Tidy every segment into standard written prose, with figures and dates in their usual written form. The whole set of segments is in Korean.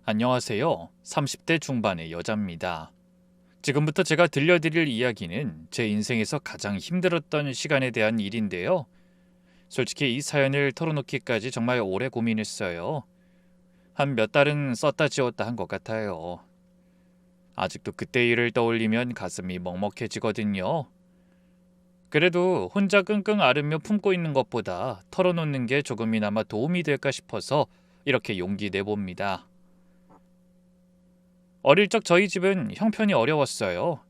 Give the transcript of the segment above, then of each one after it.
안녕하세요. 30대 중반의 여자입니다. 지금부터 제가 들려드릴 이야기는 제 인생에서 가장 힘들었던 시간에 대한 일인데요. 솔직히 이 사연을 털어놓기까지 정말 오래 고민했어요. 한 몇 달은 썼다 지웠다 한 것 같아요. 아직도 그때 일을 떠올리면 가슴이 먹먹해지거든요. 그래도 혼자 끙끙 앓으며 품고 있는 것보다 털어놓는 게 조금이나마 도움이 될까 싶어서 이렇게 용기 내봅니다. 어릴 적 저희 집은 형편이 어려웠어요.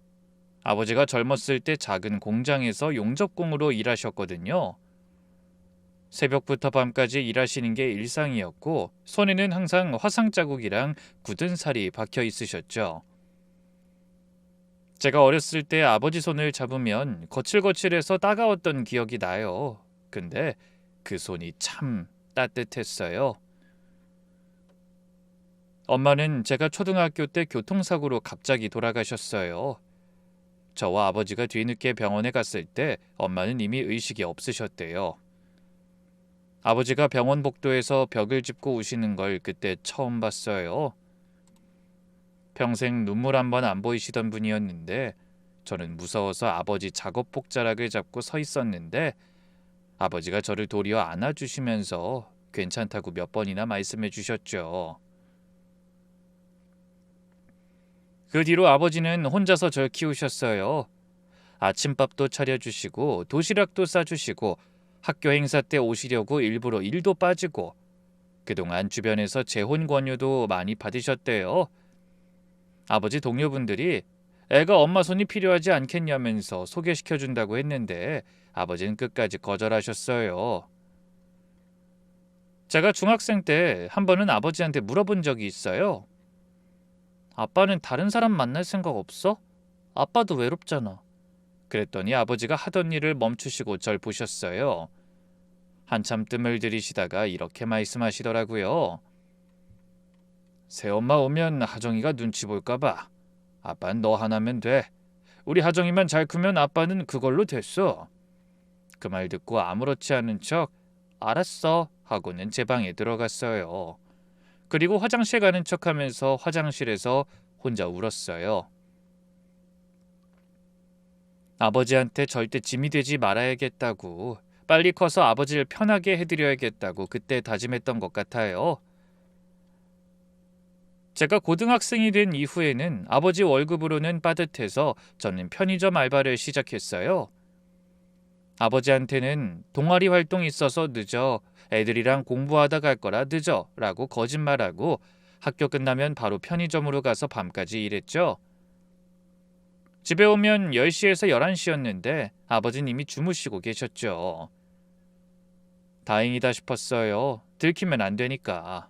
아버지가 젊었을 때 작은 공장에서 용접공으로 일하셨거든요. 새벽부터 밤까지 일하시는 게 일상이었고 손에는 항상 화상 자국이랑 굳은 살이 박혀 있으셨죠. 제가 어렸을 때 아버지 손을 잡으면 거칠거칠해서 따가웠던 기억이 나요. 근데 그 손이 참 따뜻했어요. 엄마는 제가 초등학교 때 교통사고로 갑자기 돌아가셨어요. 저와 아버지가 뒤늦게 병원에 갔을 때 엄마는 이미 의식이 없으셨대요. 아버지가 병원 복도에서 벽을 짚고 우시는 걸 그때 처음 봤어요. 평생 눈물 한 번 안 보이시던 분이었는데 저는 무서워서 아버지 작업복 자락을 잡고 서 있었는데 아버지가 저를 도리어 안아주시면서 괜찮다고 몇 번이나 말씀해 주셨죠. 그 뒤로 아버지는 혼자서 절 키우셨어요. 아침밥도 차려주시고 도시락도 싸주시고 학교 행사 때 오시려고 일부러 일도 빠지고 그동안 주변에서 재혼 권유도 많이 받으셨대요. 아버지 동료분들이 애가 엄마 손이 필요하지 않겠냐면서 소개시켜준다고 했는데 아버지는 끝까지 거절하셨어요. 제가 중학생 때 한 번은 아버지한테 물어본 적이 있어요. 아빠는 다른 사람 만날 생각 없어? 아빠도 외롭잖아. 그랬더니 아버지가 하던 일을 멈추시고 절 보셨어요. 한참 뜸을 들이시다가 이렇게 말씀하시더라고요. 새엄마 오면 하정이가 눈치 볼까 봐. 아빠는 너 하나면 돼. 우리 하정이만 잘 크면 아빠는 그걸로 됐어. 그 말 듣고 아무렇지 않은 척 알았어 하고는 제 방에 들어갔어요. 그리고 화장실 가는 척하면서 화장실에서 혼자 울었어요. 아버지한테 절대 짐이 되지 말아야겠다고, 빨리 커서 아버지를 편하게 해드려야겠다고 그때 다짐했던 것 같아요. 제가 고등학생이 된 이후에는 아버지 월급으로는 빠듯해서 저는 편의점 알바를 시작했어요. 아버지한테는 동아리 활동 있어서 늦어, 애들이랑 공부하다 갈 거라 늦어 라고 거짓말하고 학교 끝나면 바로 편의점으로 가서 밤까지 일했죠. 집에 오면 10시에서 11시였는데 아버지는 이미 주무시고 계셨죠. 다행이다 싶었어요. 들키면 안 되니까.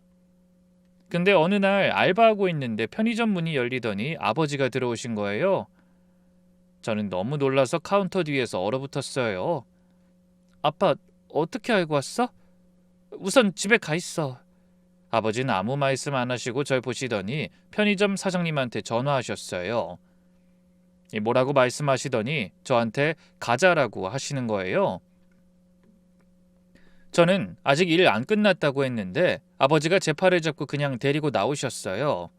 근데 어느 날 알바하고 있는데 편의점 문이 열리더니 아버지가 들어오신 거예요. 저는 너무 놀라서 카운터 뒤에서 얼어붙었어요. 아빠, 어떻게 알고 왔어? 우선 집에 가 있어. 아버지는 아무 말씀 안 하시고 절 보시더니 편의점 사장님한테 전화하셨어요. 뭐라고 말씀하시더니 저한테 가자라고 하시는 거예요. 저는 아직 일 안 끝났다고 했는데 아버지가 제 팔을 잡고 그냥 데리고 나오셨어요.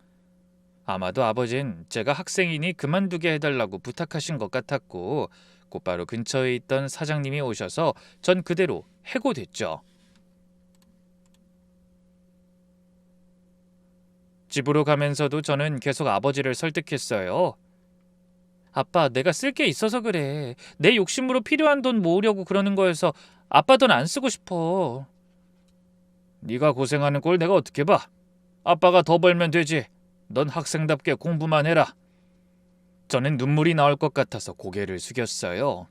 아마도 아버진 제가 학생이니 그만두게 해달라고 부탁하신 것 같았고 곧바로 근처에 있던 사장님이 오셔서 전 그대로 해고됐죠. 집으로 가면서도 저는 계속 아버지를 설득했어요. 아빠, 내가 쓸 게 있어서 그래. 내 욕심으로 필요한 돈 모으려고 그러는 거여서 아빠 돈 안 쓰고 싶어. 네가 고생하는 꼴 내가 어떻게 봐. 아빠가 더 벌면 되지. 넌 학생답게 공부만 해라. 저는 눈물이 나올 것 같아서 고개를 숙였어요.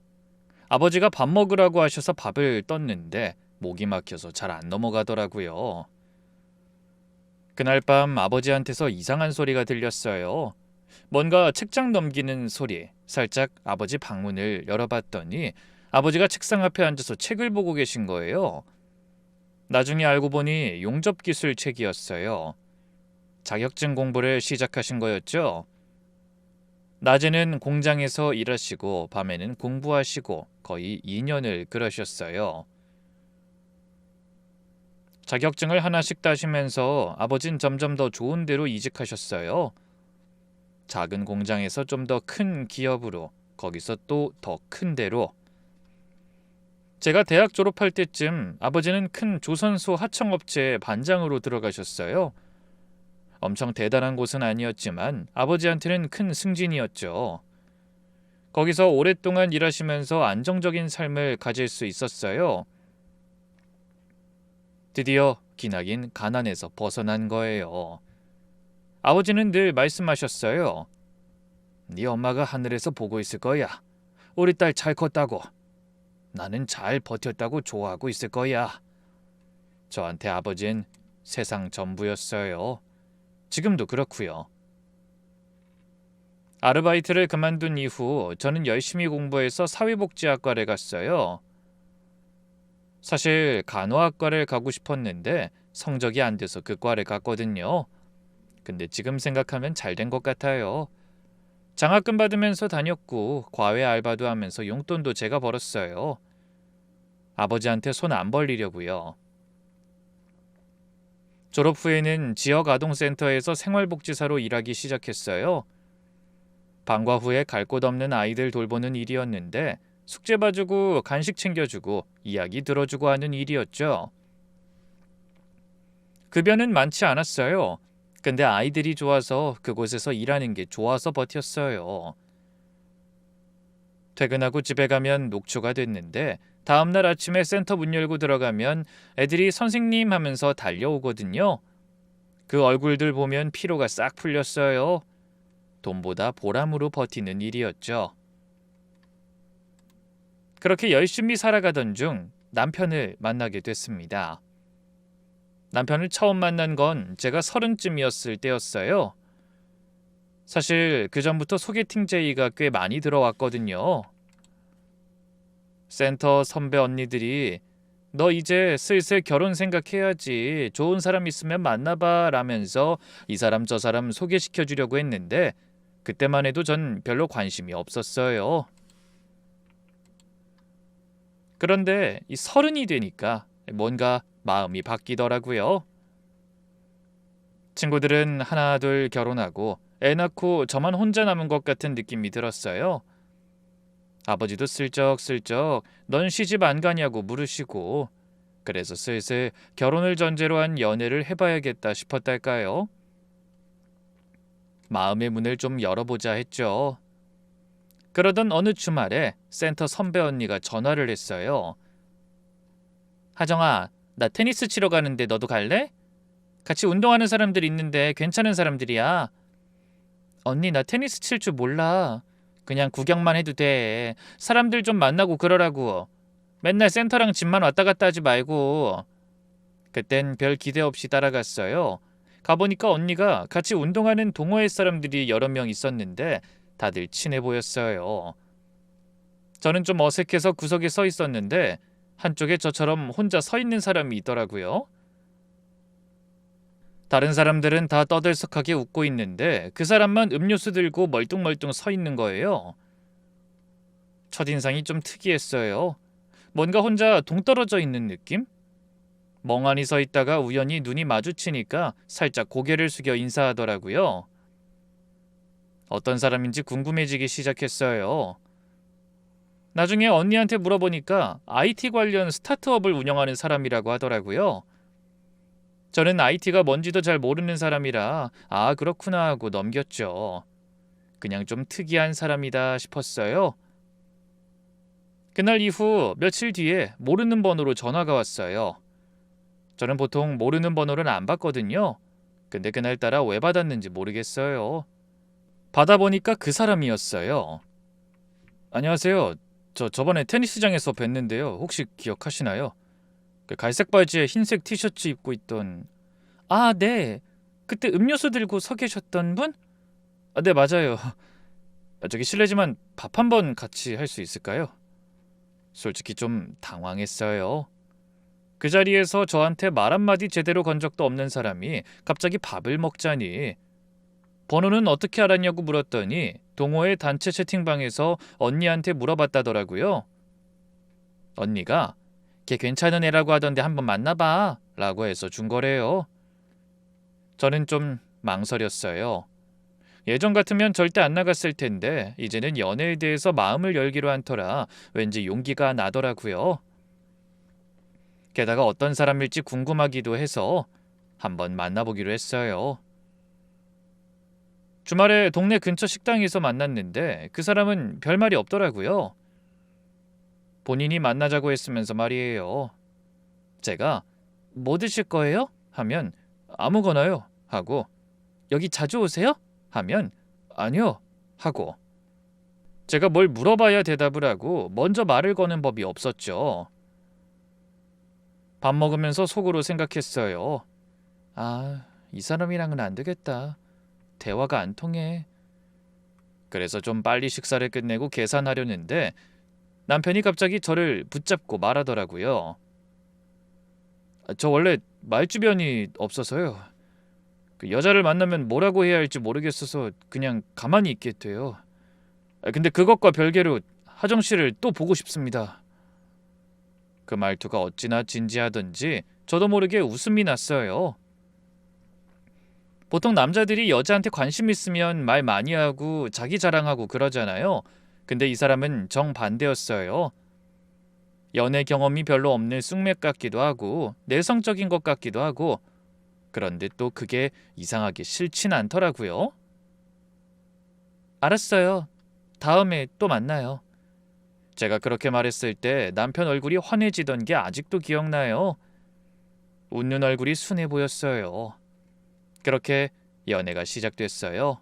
아버지가 밥 먹으라고 하셔서 밥을 떴는데 목이 막혀서 잘 안 넘어가더라고요. 그날 밤 아버지한테서 이상한 소리가 들렸어요. 뭔가 책장 넘기는 소리. 살짝 아버지 방문을 열어봤더니 아버지가 책상 앞에 앉아서 책을 보고 계신 거예요. 나중에 알고 보니 용접기술 책이었어요. 자격증 공부를 시작하신 거였죠. 낮에는 공장에서 일하시고 밤에는 공부하시고 거의 2년을 그러셨어요. 자격증을 하나씩 따시면서 아버진 점점 더 좋은 데로 이직하셨어요. 작은 공장에서 좀 더 큰 기업으로, 거기서 또 더 큰 데로. 제가 대학 졸업할 때쯤 아버지는 큰 조선소 하청업체의 반장으로 들어가셨어요. 엄청 대단한 곳은 아니었지만 아버지한테는 큰 승진이었죠. 거기서 오랫동안 일하시면서 안정적인 삶을 가질 수 있었어요. 드디어 기나긴 가난에서 벗어난 거예요. 아버지는 늘 말씀하셨어요. 네 엄마가 하늘에서 보고 있을 거야. 우리 딸 잘 컸다고. 나는 잘 버텼다고 좋아하고 있을 거야. 저한테 아버진 세상 전부였어요. 지금도 그렇고요. 아르바이트를 그만둔 이후 저는 열심히 공부해서 사회복지학과를 갔어요. 사실 간호학과를 가고 싶었는데 성적이 안 돼서 그 과를 갔거든요. 근데 지금 생각하면 잘 된 것 같아요. 장학금 받으면서 다녔고 과외 알바도 하면서 용돈도 제가 벌었어요. 아버지한테 손 안 벌리려고요. 졸업 후에는 지역 아동센터에서 생활복지사로 일하기 시작했어요. 방과 후에 갈 곳 없는 아이들 돌보는 일이었는데 숙제 봐주고 간식 챙겨주고 이야기 들어주고 하는 일이었죠. 급여는 많지 않았어요. 근데 아이들이 좋아서 그곳에서 일하는 게 좋아서 버텼어요. 퇴근하고 집에 가면 녹초가 됐는데 다음날 아침에 센터 문 열고 들어가면 애들이 선생님 하면서 달려오거든요. 그 얼굴들 보면 피로가 싹 풀렸어요. 돈보다 보람으로 버티는 일이었죠. 그렇게 열심히 살아가던 중 남편을 만나게 됐습니다. 남편을 처음 만난 건 제가 30쯤이었을 때였어요. 사실 그 전부터 소개팅 제의가 꽤 많이 들어왔거든요. 센터 선배 언니들이 너 이제 슬슬 결혼 생각해야지. 좋은 사람 있으면 만나봐 라면서 이 사람 저 사람 소개시켜 주려고 했는데 그때만 해도 전 별로 관심이 없었어요. 그런데 이 30이 되니까 뭔가 마음이 바뀌더라고요. 친구들은 하나 둘 결혼하고 애 낳고 저만 혼자 남은 것 같은 느낌이 들었어요. 아버지도 슬쩍슬쩍 넌 시집 안 가냐고 물으시고 그래서 슬슬 결혼을 전제로 한 연애를 해봐야겠다 싶었달까요? 마음의 문을 좀 열어보자 했죠. 그러던 어느 주말에 센터 선배 언니가 전화를 했어요. 하정아, 나 테니스 치러 가는데 너도 갈래? 같이 운동하는 사람들 있는데 괜찮은 사람들이야. 언니 나 테니스 칠 줄 몰라. 그냥 구경만 해도 돼. 사람들 좀 만나고 그러라고. 맨날 센터랑 집만 왔다 갔다 하지 말고. 그땐 별 기대 없이 따라갔어요. 가보니까 언니가 같이 운동하는 동호회 사람들이 여러 명 있었는데 다들 친해 보였어요. 저는 좀 어색해서 구석에 서 있었는데 한쪽에 저처럼 혼자 서 있는 사람이 있더라고요. 다른 사람들은 다 떠들썩하게 웃고 있는데 그 사람만 음료수 들고 멀뚱멀뚱 서 있는 거예요. 첫인상이 좀 특이했어요. 뭔가 혼자 동떨어져 있는 느낌? 멍하니 서 있다가 우연히 눈이 마주치니까 살짝 고개를 숙여 인사하더라고요. 어떤 사람인지 궁금해지기 시작했어요. 나중에 언니한테 물어보니까 IT 관련 스타트업을 운영하는 사람이라고 하더라고요. 저는 IT가 뭔지도 잘 모르는 사람이라 아 그렇구나 하고 넘겼죠. 그냥 좀 특이한 사람이다 싶었어요. 그날 이후 며칠 뒤에 모르는 번호로 전화가 왔어요. 저는 보통 모르는 번호를 안 받거든요. 근데 그날따라 왜 받았는지 모르겠어요. 받아보니까 그 사람이었어요. 안녕하세요. 저번에 테니스장에서 뵀는데요. 혹시 기억하시나요? 그 갈색 바지에 흰색 티셔츠 입고 있던 아, 네. 그때 음료수 들고 서 계셨던 분? 아, 네, 맞아요. 저기 실례지만 밥 한 번 같이 할 수 있을까요? 솔직히 좀 당황했어요. 그 자리에서 저한테 말 한마디 제대로 건 적도 없는 사람이 갑자기 밥을 먹자니 번호는 어떻게 알았냐고 물었더니 동호회 단체 채팅방에서 언니한테 물어봤다더라고요. 언니가 걔 괜찮은 애라고 하던데 한번 만나봐 라고 해서 준 거래요. 저는 좀 망설였어요. 예전 같으면 절대 안 나갔을 텐데 이제는 연애에 대해서 마음을 열기로 한 터라 왠지 용기가 나더라고요. 게다가 어떤 사람일지 궁금하기도 해서 한번 만나보기로 했어요. 주말에 동네 근처 식당에서 만났는데 그 사람은 별말이 없더라고요. 본인이 만나자고 했으면서 말이에요. 제가 뭐 드실 거예요? 하면 아무거나요 하고 여기 자주 오세요? 하면 아니요 하고 제가 뭘 물어봐야 대답을 하고 먼저 말을 거는 법이 없었죠. 밥 먹으면서 속으로 생각했어요. 아, 이 사람이랑은 안 되겠다. 대화가 안 통해. 그래서 좀 빨리 식사를 끝내고 계산하려는데 남편이 갑자기 저를 붙잡고 말하더라고요. 저 원래 말주변이 없어서요. 그 여자를 만나면 뭐라고 해야 할지 모르겠어서 그냥 가만히 있게 돼요. 근데 그것과 별개로 하정 씨를 또 보고 싶습니다. 그 말투가 어찌나 진지하던지 저도 모르게 웃음이 났어요. 보통 남자들이 여자한테 관심 있으면 말 많이 하고 자기 자랑하고 그러잖아요. 근데 이 사람은 정반대였어요. 연애 경험이 별로 없는 쑥맥 같기도 하고 내성적인 것 같기도 하고 그런데 또 그게 이상하게 싫진 않더라고요. 알았어요. 다음에 또 만나요. 제가 그렇게 말했을 때 남편 얼굴이 환해지던 게 아직도 기억나요. 웃는 얼굴이 순해 보였어요. 그렇게 연애가 시작됐어요.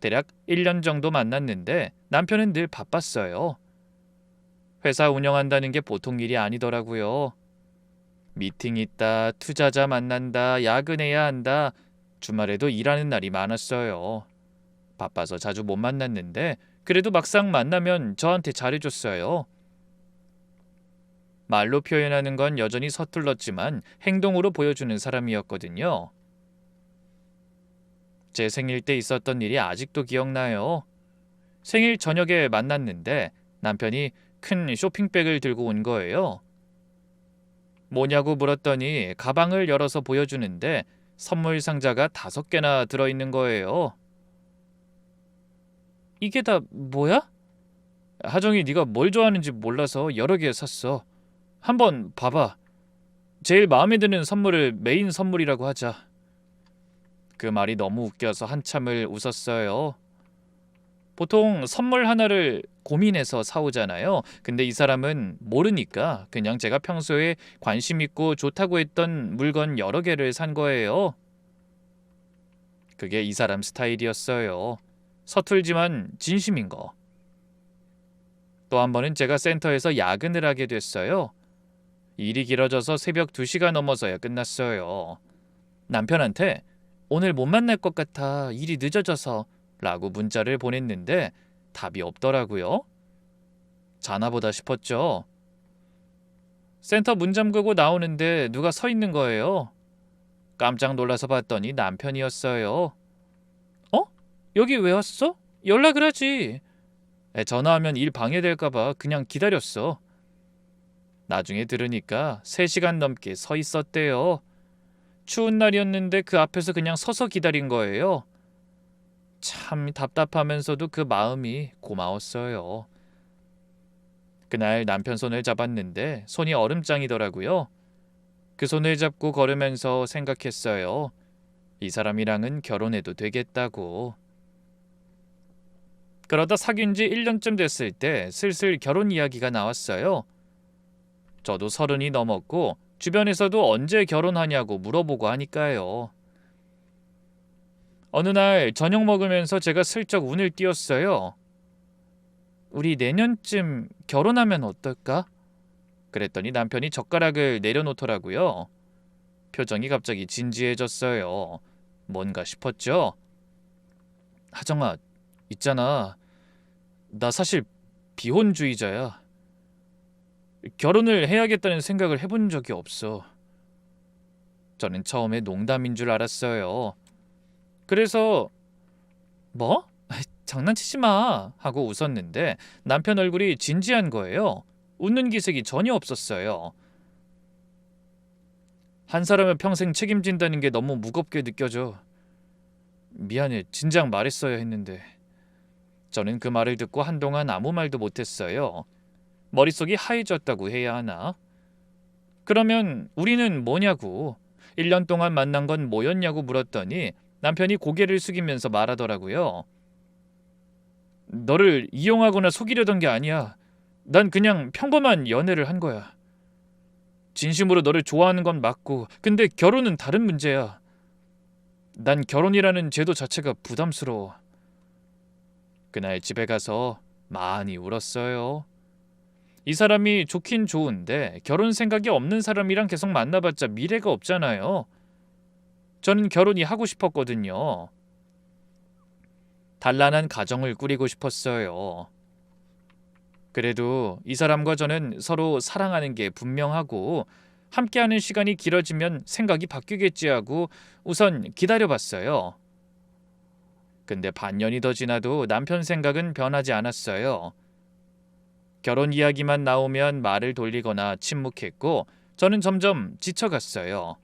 대략 1년 정도 만났는데 남편은 늘 바빴어요. 회사 운영한다는 게 보통 일이 아니더라고요. 미팅 있다, 투자자 만난다, 야근해야 한다. 주말에도 일하는 날이 많았어요. 바빠서 자주 못 만났는데 그래도 막상 만나면 저한테 잘해줬어요. 말로 표현하는 건 여전히 서툴렀지만 행동으로 보여주는 사람이었거든요. 제 생일 때 있었던 일이 아직도 기억나요. 생일 저녁에 만났는데 남편이 큰 쇼핑백을 들고 온 거예요. 뭐냐고 물었더니 가방을 열어서 보여주는데 선물 상자가 5개나 들어있는 거예요. 이게 다 뭐야? 하정이 네가 뭘 좋아하는지 몰라서 여러 개 샀어. 한번 봐봐. 제일 마음에 드는 선물을 메인 선물이라고 하자. 그 말이 너무 웃겨서 한참을 웃었어요. 보통 선물 하나를 고민해서 사오잖아요. 근데 이 사람은 모르니까 그냥 제가 평소에 관심 있고 좋다고 했던 물건 여러 개를 산 거예요. 그게 이 사람 스타일이었어요. 서툴지만 진심인 거. 또 한 번은 제가 센터에서 야근을 하게 됐어요. 일이 길어져서 새벽 2시가 넘어서야 끝났어요. 남편한테 오늘 못 만날 것 같아. 일이 늦어져서 라고 문자를 보냈는데 답이 없더라고요. 자나보다 싶었죠. 센터 문 잠그고 나오는데 누가 서 있는 거예요. 깜짝 놀라서 봤더니 남편이었어요. 어? 여기 왜 왔어? 연락을 하지. 전화하면 일 방해될까봐 그냥 기다렸어. 나중에 들으니까 3시간 넘게 서 있었대요. 추운 날이었는데 그 앞에서 그냥 서서 기다린 거예요. 참 답답하면서도 그 마음이 고마웠어요. 그날 남편 손을 잡았는데 손이 얼음장이더라고요. 그 손을 잡고 걸으면서 생각했어요. 이 사람이랑은 결혼해도 되겠다고. 그러다 사귄 지 1년쯤 됐을 때 슬슬 결혼 이야기가 나왔어요. 저도 30이 넘었고 주변에서도 언제 결혼하냐고 물어보고 하니까요. 어느 날 저녁 먹으면서 제가 슬쩍 운을 띄웠어요. 우리 내년쯤 결혼하면 어떨까? 그랬더니 남편이 젓가락을 내려놓더라고요. 표정이 갑자기 진지해졌어요. 뭔가 싶었죠? 하정아, 있잖아. 나 사실 비혼주의자야. 결혼을 해야겠다는 생각을 해본 적이 없어. 저는 처음에 농담인 줄 알았어요. 그래서 뭐? 장난치지 마 하고 웃었는데 남편 얼굴이 진지한 거예요. 웃는 기색이 전혀 없었어요. 한 사람을 평생 책임진다는 게 너무 무겁게 느껴져. 미안해, 진작 말했어야 했는데. 저는 그 말을 듣고 한동안 아무 말도 못했어요. 머릿속이 하얘졌다고 해야 하나? 그러면 우리는 뭐냐고. 1년 동안 만난 건 뭐였냐고 물었더니 남편이 고개를 숙이면서 말하더라고요. 너를 이용하거나 속이려던 게 아니야. 난 그냥 평범한 연애를 한 거야. 진심으로 너를 좋아하는 건 맞고, 근데 결혼은 다른 문제야. 난 결혼이라는 제도 자체가 부담스러워. 그날 집에 가서 많이 울었어요. 이 사람이 좋긴 좋은데 결혼 생각이 없는 사람이랑 계속 만나봤자 미래가 없잖아요. 저는 결혼이 하고 싶었거든요. 단란한 가정을 꾸리고 싶었어요. 그래도 이 사람과 저는 서로 사랑하는 게 분명하고 함께하는 시간이 길어지면 생각이 바뀌겠지 하고 우선 기다려봤어요. 근데 반년이 더 지나도 남편 생각은 변하지 않았어요. 결혼 이야기만 나오면 말을 돌리거나 침묵했고 저는 점점 지쳐갔어요.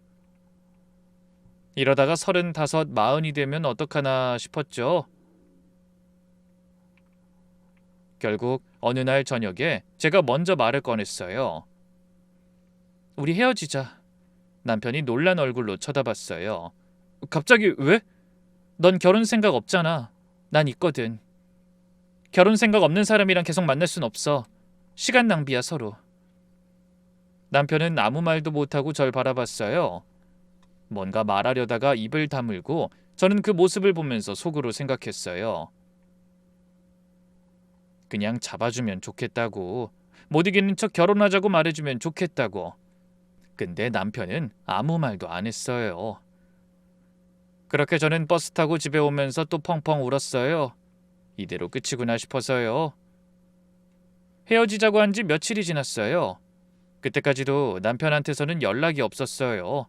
이러다가 35, 40이 되면 어떡하나 싶었죠. 결국 어느 날 저녁에 제가 먼저 말을 꺼냈어요. 우리 헤어지자. 남편이 놀란 얼굴로 쳐다봤어요. 갑자기 왜? 넌 결혼 생각 없잖아. 난 있거든. 결혼 생각 없는 사람이랑 계속 만날 순 없어. 시간 낭비야 서로. 남편은 아무 말도 못하고 절 바라봤어요. 뭔가 말하려다가 입을 다물고 저는 그 모습을 보면서 속으로 생각했어요. 그냥 잡아주면 좋겠다고. 못 이기는 척 결혼하자고 말해주면 좋겠다고. 근데 남편은 아무 말도 안 했어요. 그렇게 저는 버스 타고 집에 오면서 또 펑펑 울었어요. 이대로 끝이구나 싶어서요. 헤어지자고 한 지 며칠이 지났어요. 그때까지도 남편한테서는 연락이 없었어요.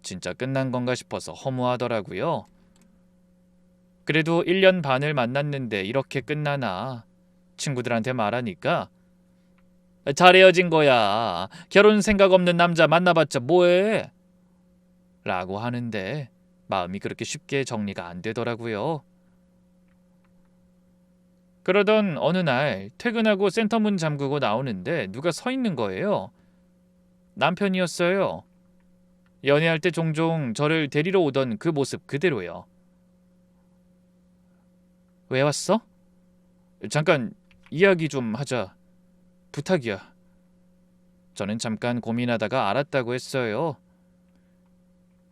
진짜 끝난 건가 싶어서 허무하더라고요. 그래도 1년 반을 만났는데 이렇게 끝나나. 친구들한테 말하니까 잘 헤어진 거야. 결혼 생각 없는 남자 만나봤자 뭐해? 라고 하는데 마음이 그렇게 쉽게 정리가 안 되더라고요. 그러던 어느 날 퇴근하고 센터 문 잠그고 나오는데 누가 서 있는 거예요. 남편이었어요. 연애할 때 종종 저를 데리러 오던 그 모습 그대로요. 왜 왔어? 잠깐 이야기 좀 하자. 부탁이야. 저는 잠깐 고민하다가 알았다고 했어요.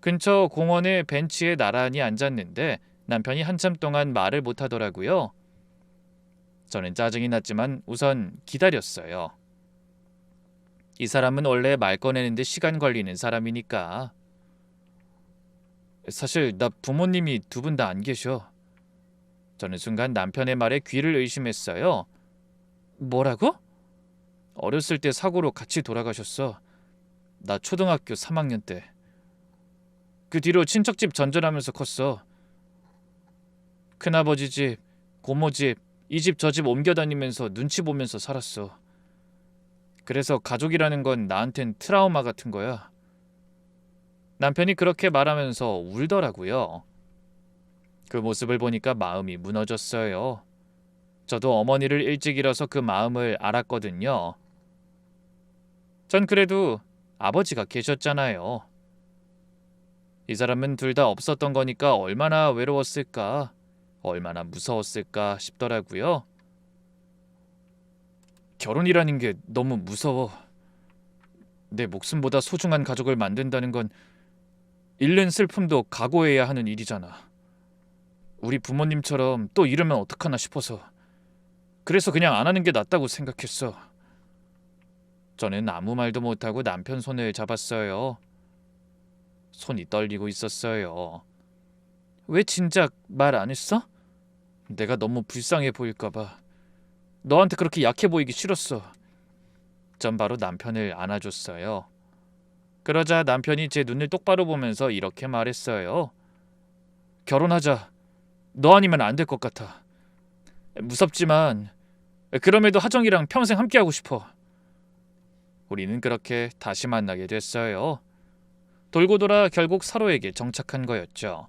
근처 공원의 벤치에 나란히 앉았는데 남편이 한참 동안 말을 못하더라고요. 저는 짜증이 났지만 우선 기다렸어요. 이 사람은 원래 말 꺼내는데 시간 걸리는 사람이니까. 사실 나 부모님이 두 분 다 안 계셔. 저는 순간 남편의 말에 귀를 의심했어요. 뭐라고? 어렸을 때 사고로 같이 돌아가셨어. 나 초등학교 3학년 때. 그 뒤로 친척집 전전하면서 컸어. 큰아버지 집, 고모 집, 이 집 저 집 옮겨 다니면서 눈치 보면서 살았어. 그래서 가족이라는 건 나한텐 트라우마 같은 거야. 남편이 그렇게 말하면서 울더라고요. 그 모습을 보니까 마음이 무너졌어요. 저도 어머니를 일찍 잃어서 그 마음을 알았거든요. 전 그래도 아버지가 계셨잖아요. 이 사람은 둘 다 없었던 거니까 얼마나 외로웠을까, 얼마나 무서웠을까 싶더라고요. 결혼이라는 게 너무 무서워. 내 목숨보다 소중한 가족을 만든다는 건 잃는 슬픔도 각오해야 하는 일이잖아. 우리 부모님처럼 또 이러면 어떡하나 싶어서. 그래서 그냥 안 하는 게 낫다고 생각했어. 저는 아무 말도 못하고 남편 손을 잡았어요. 손이 떨리고 있었어요. 왜 진작 말 안 했어? 내가 너무 불쌍해 보일까 봐. 너한테 그렇게 약해 보이기 싫었어. 전 바로 남편을 안아줬어요. 그러자 남편이 제 눈을 똑바로 보면서 이렇게 말했어요. 결혼하자. 너 아니면 안 될 것 같아. 무섭지만 그럼에도 하정이랑 평생 함께하고 싶어. 우리는 그렇게 다시 만나게 됐어요. 돌고 돌아 결국 서로에게 정착한 거였죠.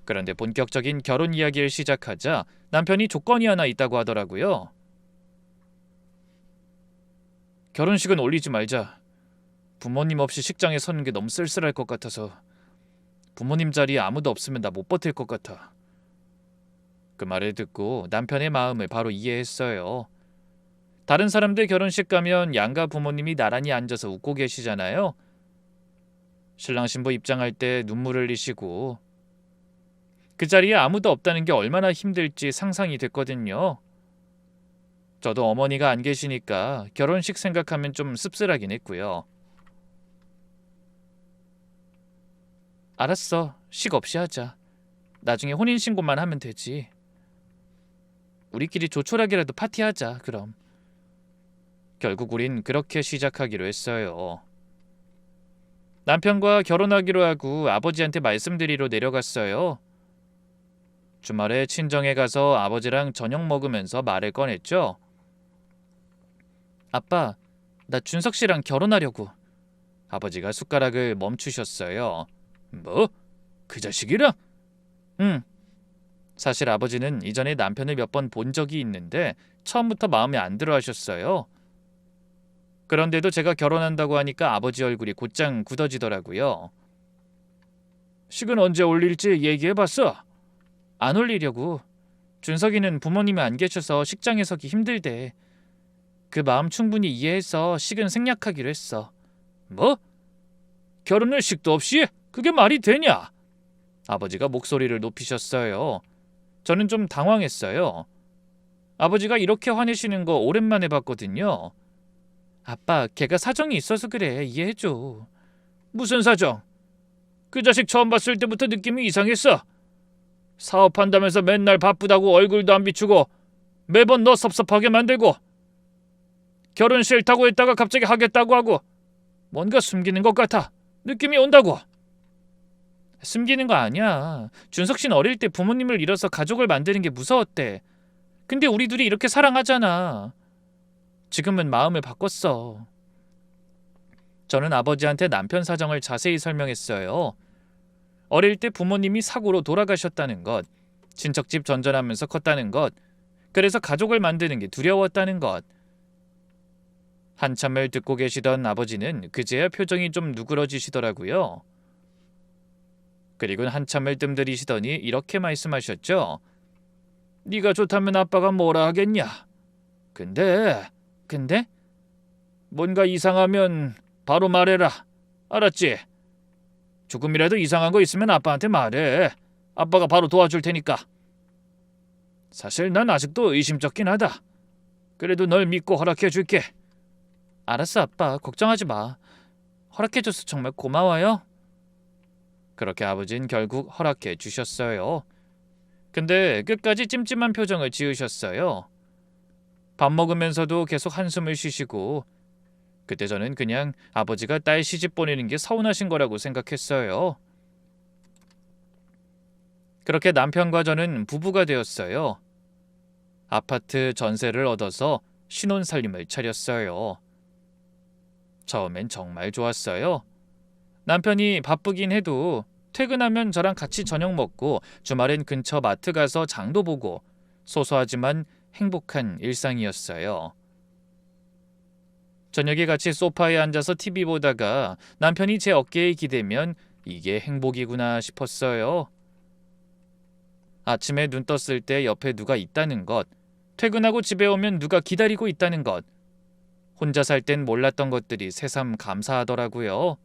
그런데 본격적인 결혼 이야기를 시작하자 남편이 조건이 하나 있다고 하더라고요. 결혼식은 올리지 말자. 부모님 없이 식장에 서는 게 너무 쓸쓸할 것 같아서. 부모님 자리에 아무도 없으면 나 못 버틸 것 같아. 그 말을 듣고 남편의 마음을 바로 이해했어요. 다른 사람들 결혼식 가면 양가 부모님이 나란히 앉아서 웃고 계시잖아요. 신랑 신부 입장할 때 눈물을 흘리시고 그 자리에 아무도 없다는 게 얼마나 힘들지 상상이 됐거든요. 저도 어머니가 안 계시니까 결혼식 생각하면 좀 씁쓸하긴 했고요. 알았어. 식 없이 하자. 나중에 혼인신고만 하면 되지. 우리끼리 조촐하게라도 파티하자, 그럼. 결국 우린 그렇게 시작하기로 했어요. 남편과 결혼하기로 하고 아버지한테 말씀드리러 내려갔어요. 주말에 친정에 가서 아버지랑 저녁 먹으면서 말을 꺼냈죠. 아빠, 나 준석 씨랑 결혼하려고. 아버지가 숟가락을 멈추셨어요. 뭐? 그 자식이랑? 응. 사실 아버지는 이전에 남편을 몇 번 본 적이 있는데 처음부터 마음에 안 들어 하셨어요. 그런데도 제가 결혼한다고 하니까 아버지 얼굴이 곧장 굳어지더라고요. 식은 언제 올릴지 얘기해봤어? 안 올리려고. 준석이는 부모님이 안 계셔서 식장에 서기 힘들대. 그 마음 충분히 이해해서 식은 생략하기로 했어. 뭐? 결혼을 식도 없이? 그게 말이 되냐? 아버지가 목소리를 높이셨어요. 저는 좀 당황했어요. 아버지가 이렇게 화내시는 거 오랜만에 봤거든요. 아빠, 걔가 사정이 있어서 그래. 이해해줘. 무슨 사정? 그 자식 처음 봤을 때부터 느낌이 이상했어. 사업한다면서 맨날 바쁘다고 얼굴도 안 비추고 매번 너 섭섭하게 만들고 결혼 싫다고 했다가 갑자기 하겠다고 하고 뭔가 숨기는 것 같아. 느낌이 온다고. 숨기는 거 아니야. 준석 씨는 어릴 때 부모님을 잃어서 가족을 만드는 게 무서웠대. 근데 우리 둘이 이렇게 사랑하잖아. 지금은 마음을 바꿨어. 저는 아버지한테 남편 사정을 자세히 설명했어요. 어릴 때 부모님이 사고로 돌아가셨다는 것, 친척집 전전하면서 컸다는 것, 그래서 가족을 만드는 게 두려웠다는 것. 한참을 듣고 계시던 아버지는 그제야 표정이 좀 누그러지시더라고요. 그리고 한참을 뜸들이시더니 이렇게 말씀하셨죠. 네가 좋다면 아빠가 뭐라 하겠냐. 근데 뭔가 이상하면 바로 말해라. 알았지? 조금이라도 이상한 거 있으면 아빠한테 말해. 아빠가 바로 도와줄 테니까. 사실 난 아직도 의심쩍긴 하다. 그래도 널 믿고 허락해 줄게. 알았어, 아빠. 걱정하지 마. 허락해줘서 정말 고마워요. 그렇게 아버진 결국 허락해 주셨어요. 근데 끝까지 찜찜한 표정을 지으셨어요. 밥 먹으면서도 계속 한숨을 쉬시고 그때 저는 그냥 아버지가 딸 시집 보내는 게 서운하신 거라고 생각했어요. 그렇게 남편과 저는 부부가 되었어요. 아파트 전세를 얻어서 신혼살림을 차렸어요. 처음엔 정말 좋았어요. 남편이 바쁘긴 해도 퇴근하면 저랑 같이 저녁 먹고 주말엔 근처 마트 가서 장도 보고 소소하지만 행복한 일상이었어요. 저녁에 같이 소파에 앉아서 TV 보다가 남편이 제 어깨에 기대면 이게 행복이구나 싶었어요. 아침에 눈 떴을 때 옆에 누가 있다는 것, 퇴근하고 집에 오면 누가 기다리고 있다는 것, 혼자 살 땐 몰랐던 것들이 새삼 감사하더라고요.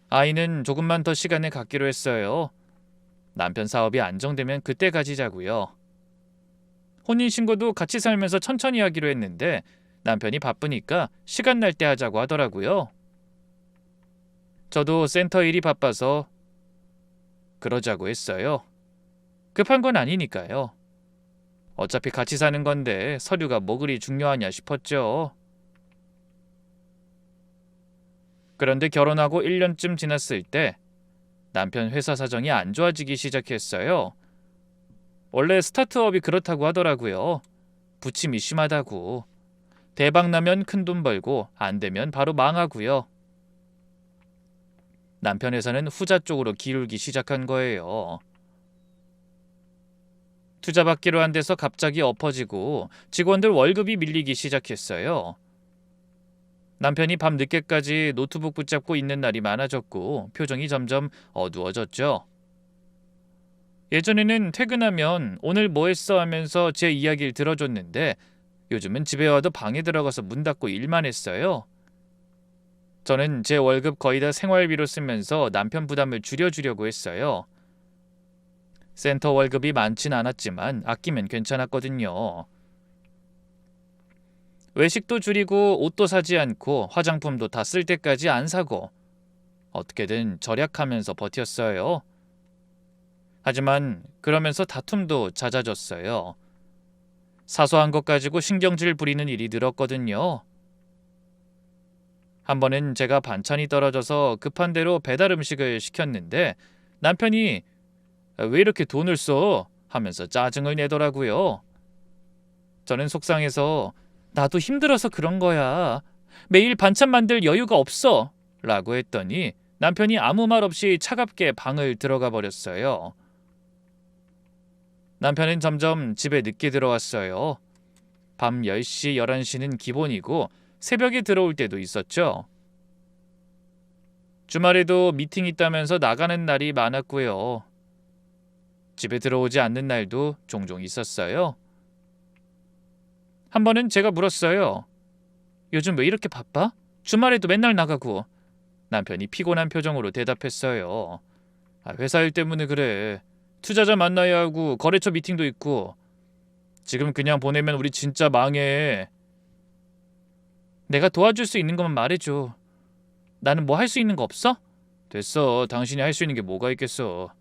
아이는 조금만 더 시간을 갖기로 했어요. 남편 사업이 안정되면 그때 가지자고요. 혼인신고도 같이 살면서 천천히 하기로 했는데 남편이 바쁘니까 시간 날 때 하자고 하더라고요. 저도 센터 일이 바빠서 그러자고 했어요. 급한 건 아니니까요. 어차피 같이 사는 건데 서류가 뭐 그리 중요하냐 싶었죠. 그런데 결혼하고 1년쯤 지났을 때 남편 회사 사정이 안 좋아지기 시작했어요. 원래 스타트업이 그렇다고 하더라고요. 부침이 심하다고. 대박 나면 큰돈 벌고 안 되면 바로 망하고요. 남편 회사는 후자 쪽으로 기울기 시작한 거예요. 투자받기로 한 데서 갑자기 엎어지고 직원들 월급이 밀리기 시작했어요. 남편이 밤 늦게까지 노트북 붙잡고 있는 날이 많아졌고 표정이 점점 어두워졌죠. 예전에는 퇴근하면 오늘 뭐 했어 하면서 제 이야기를 들어줬는데 요즘은 집에 와도 방에 들어가서 문 닫고 일만 했어요. 저는 제 월급 거의 다 생활비로 쓰면서 남편 부담을 줄여주려고 했어요. 센터 월급이 많진 않았지만 아끼면 괜찮았거든요. 외식도 줄이고 옷도 사지 않고 화장품도 다 쓸 때까지 안 사고 어떻게든 절약하면서 버텼어요. 하지만 그러면서 다툼도 잦아졌어요. 사소한 것 가지고 신경질 부리는 일이 늘었거든요. 한 번은 제가 반찬이 떨어져서 급한 대로 배달 음식을 시켰는데 남편이 왜 이렇게 돈을 써? 하면서 짜증을 내더라고요. 저는 속상해서 나도 힘들어서 그런 거야. 매일 반찬 만들 여유가 없어. 라고 했더니 남편이 아무 말 없이 차갑게 방을 들어가 버렸어요. 남편은 점점 집에 늦게 들어왔어요. 밤 10시, 11시는 기본이고 새벽에 들어올 때도 있었죠. 주말에도 미팅 있다면서 나가는 날이 많았고요. 집에 들어오지 않는 날도 종종 있었어요. 한 번은 제가 물었어요. 요즘 왜 이렇게 바빠? 주말에도 맨날 나가고. 남편이 피곤한 표정으로 대답했어요. 회사 일 때문에 그래. 투자자 만나야 하고 거래처 미팅도 있고. 지금 그냥 보내면 우리 진짜 망해. 내가 도와줄 수 있는 것만 말해줘. 나는 뭐 할 수 있는 거 없어? 됐어. 당신이 할 수 있는 게 뭐가 있겠어.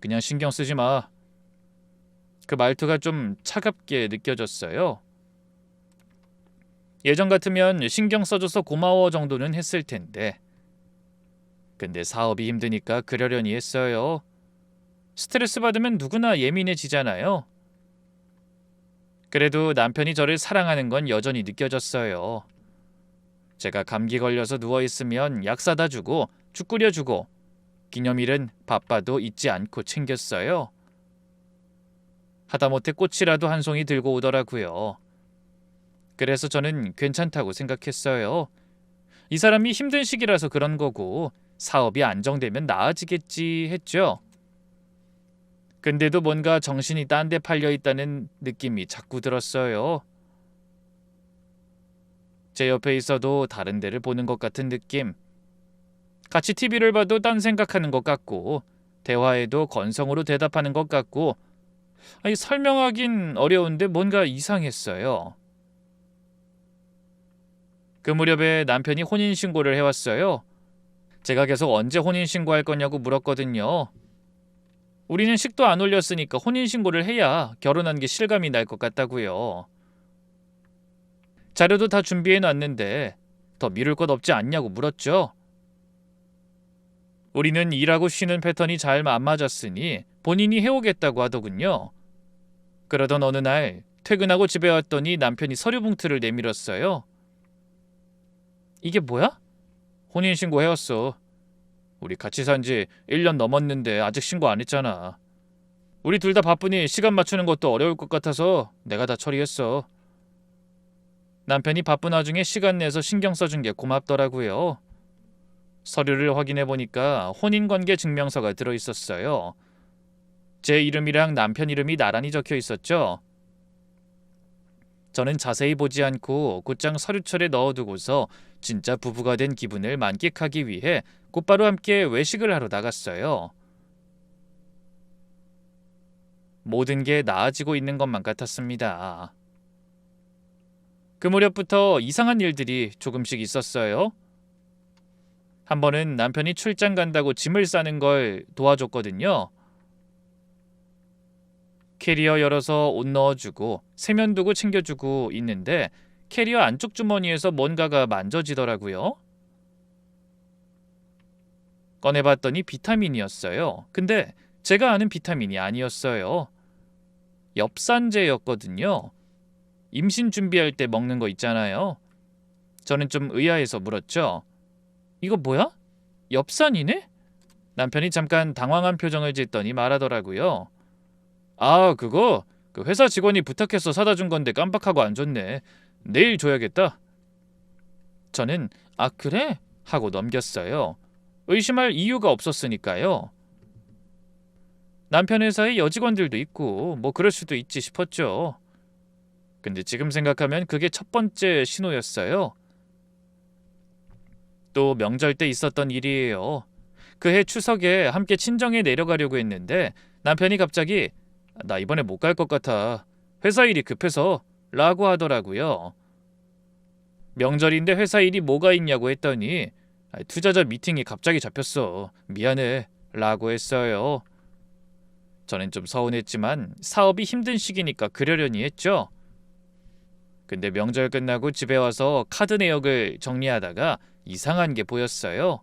그냥 신경 쓰지 마. 그 말투가 좀 차갑게 느껴졌어요. 예전 같으면 신경 써줘서 고마워 정도는 했을 텐데. 근데 사업이 힘드니까 그러려니 했어요. 스트레스 받으면 누구나 예민해지잖아요. 그래도 남편이 저를 사랑하는 건 여전히 느껴졌어요. 제가 감기 걸려서 누워있으면 약 사다 주고 죽 끓여주고 기념일은 바빠도 잊지 않고 챙겼어요. 하다못해 꽃이라도 한 송이 들고 오더라고요. 그래서 저는 괜찮다고 생각했어요. 이 사람이 힘든 시기라서 그런 거고 사업이 안정되면 나아지겠지 했죠. 근데도 뭔가 정신이 딴 데 팔려 있다는 느낌이 자꾸 들었어요. 제 옆에 있어도 다른 데를 보는 것 같은 느낌. 같이 TV를 봐도 딴 생각하는 것 같고 대화에도 건성으로 대답하는 것 같고 설명하긴 어려운데 뭔가 이상했어요. 그 무렵에 남편이 혼인신고를 해왔어요. 제가 계속 언제 혼인신고할 거냐고 물었거든요. 우리는 식도 안 올렸으니까 혼인신고를 해야 결혼한 게 실감이 날 것 같다고요. 자료도 다 준비해놨는데 더 미룰 것 없지 않냐고 물었죠. 우리는 일하고 쉬는 패턴이 잘 안 맞았으니 본인이 해오겠다고 하더군요. 그러던 어느 날 퇴근하고 집에 왔더니 남편이 서류 봉투를 내밀었어요. 이게 뭐야? 혼인신고 해왔어. 우리 같이 산 지 1년 넘었는데 아직 신고 안 했잖아. 우리 둘 다 바쁘니 시간 맞추는 것도 어려울 것 같아서 내가 다 처리했어. 남편이 바쁜 와중에 시간 내서 신경 써준 게 고맙더라고요. 서류를 확인해 보니까 혼인관계 증명서가 들어있었어요. 제 이름이랑 남편 이름이 나란히 적혀 있었죠. 저는 자세히 보지 않고 곧장 서류철에 넣어두고서 진짜 부부가 된 기분을 만끽하기 위해 곧바로 함께 외식을 하러 나갔어요. 모든 게 나아지고 있는 것만 같았습니다. 그 무렵부터 이상한 일들이 조금씩 있었어요. 한 번은 남편이 출장 간다고 짐을 싸는 걸 도와줬거든요. 캐리어 열어서 옷 넣어주고 세면도구 챙겨주고 있는데 캐리어 안쪽 주머니에서 뭔가가 만져지더라고요. 꺼내봤더니 비타민이었어요. 근데 제가 아는 비타민이 아니었어요. 엽산제였거든요. 임신 준비할 때 먹는 거 있잖아요. 저는 좀 의아해서 물었죠. 이거 뭐야? 엽산이네? 남편이 잠깐 당황한 표정을 짓더니 말하더라고요. 아, 그거 그 회사 직원이 부탁해서 사다 준 건데 깜빡하고 안 줬네. 내일 줘야겠다. 저는 아, 그래? 하고 넘겼어요. 의심할 이유가 없었으니까요. 남편 회사에 여직원들도 있고 뭐 그럴 수도 있지 싶었죠. 근데 지금 생각하면 그게 첫 번째 신호였어요. 또 명절 때 있었던 일이에요. 그해 추석에 함께 친정에 내려가려고 했는데 남편이 갑자기 나 이번에 못 갈 것 같아. 회사 일이 급해서 라고 하더라고요. 명절인데 회사 일이 뭐가 있냐고 했더니 투자자 미팅이 갑자기 잡혔어. 미안해 라고 했어요. 저는 좀 서운했지만 사업이 힘든 시기니까 그러려니 했죠. 근데 명절 끝나고 집에 와서 카드 내역을 정리하다가 이상한 게 보였어요.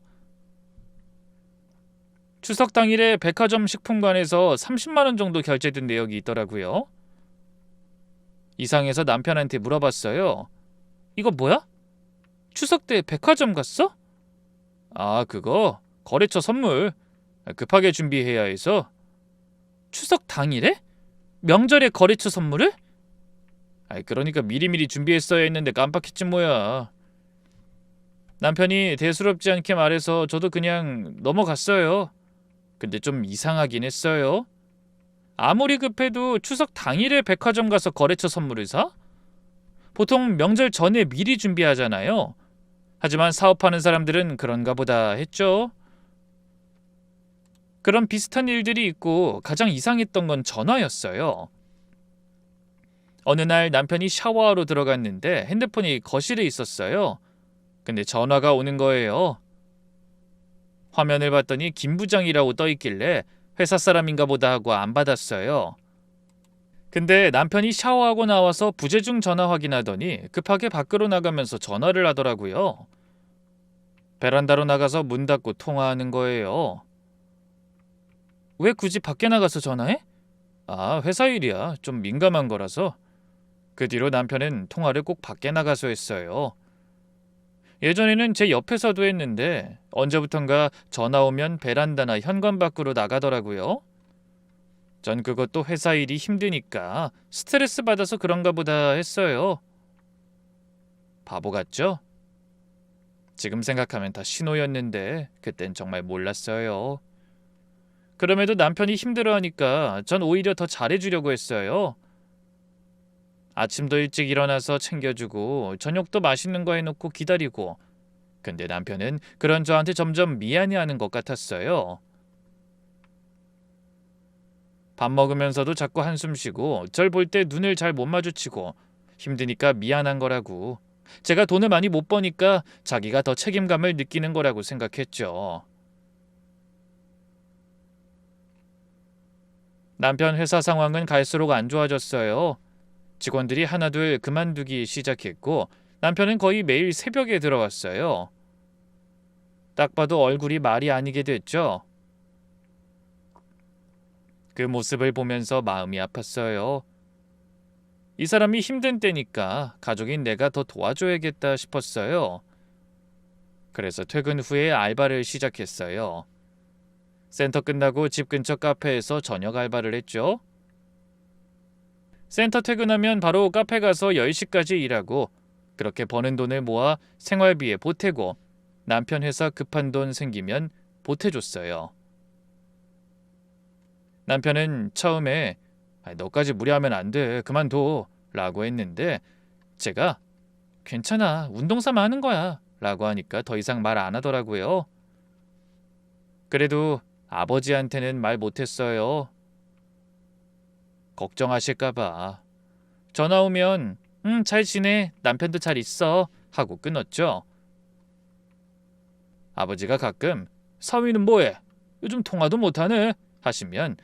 추석 당일에 백화점 식품관에서 30만 원 정도 결제된 내역이 있더라고요. 이상해서 남편한테 물어봤어요. 이거 뭐야? 추석 때 백화점 갔어? 아, 그거 거래처 선물. 급하게 준비해야 해서. 추석 당일에? 명절에 거래처 선물을? 그러니까 미리미리 준비했어야 했는데 깜빡했지 뭐야. 남편이 대수롭지 않게 말해서 저도 그냥 넘어갔어요. 근데 좀 이상하긴 했어요. 아무리 급해도 추석 당일에 백화점 가서 거래처 선물을 사? 보통 명절 전에 미리 준비하잖아요. 하지만 사업하는 사람들은 그런가 보다 했죠. 그런 비슷한 일들이 있고 가장 이상했던 건 전화였어요. 어느 날 남편이 샤워하러 들어갔는데 핸드폰이 거실에 있었어요. 근데 전화가 오는 거예요. 화면을 봤더니 김 부장이라고 떠있길래 회사 사람인가 보다 하고 안 받았어요. 근데 남편이 샤워하고 나와서 부재중 전화 확인하더니 급하게 밖으로 나가면서 전화를 하더라고요. 베란다로 나가서 문 닫고 통화하는 거예요. 왜 굳이 밖에 나가서 전화해? 아, 회사 일이야. 좀 민감한 거라서. 그 뒤로 남편은 통화를 꼭 밖에 나가서 했어요. 예전에는 제 옆에서도 했는데 언제부턴가 전화 오면 베란다나 현관 밖으로 나가더라고요. 전 그것도 회사 일이 힘드니까 스트레스 받아서 그런가 보다 했어요. 바보 같죠? 지금 생각하면 다 신호였는데 그땐 정말 몰랐어요. 그럼에도 남편이 힘들어하니까 전 오히려 더 잘해주려고 했어요. 아침도 일찍 일어나서 챙겨주고 저녁도 맛있는 거 해놓고 기다리고. 근데 남편은 그런 저한테 점점 미안해하는 것 같았어요. 밥 먹으면서도 자꾸 한숨 쉬고 절 볼 때 눈을 잘 못 마주치고 힘드니까 미안한 거라고. 제가 돈을 많이 못 버니까 자기가 더 책임감을 느끼는 거라고 생각했죠. 남편 회사 상황은 갈수록 안 좋아졌어요. 직원들이 하나둘 그만두기 시작했고 남편은 거의 매일 새벽에 들어왔어요. 딱 봐도 얼굴이 말이 아니게 됐죠. 그 모습을 보면서 마음이 아팠어요. 이 사람이 힘든 때니까 가족인 내가 더 도와줘야겠다 싶었어요. 그래서 퇴근 후에 알바를 시작했어요. 센터 끝나고 집 근처 카페에서 저녁 알바를 했죠. 센터 퇴근하면 바로 카페 가서 10시까지 일하고 그렇게 버는 돈을 모아 생활비에 보태고 남편 회사 급한 돈 생기면 보태줬어요. 남편은 처음에 너까지 무리하면 안 돼. 그만둬. 라고 했는데 제가 괜찮아. 운동 삼아 하는 거야. 라고 하니까 더 이상 말 안 하더라고요. 그래도 아버지한테는 말 못했어요. 걱정하실까 봐. 전화 오면 잘 지내. 남편도 잘 있어. 하고 끊었죠. 아버지가 가끔 사위는 뭐해? 요즘 통화도 못하네. 하시면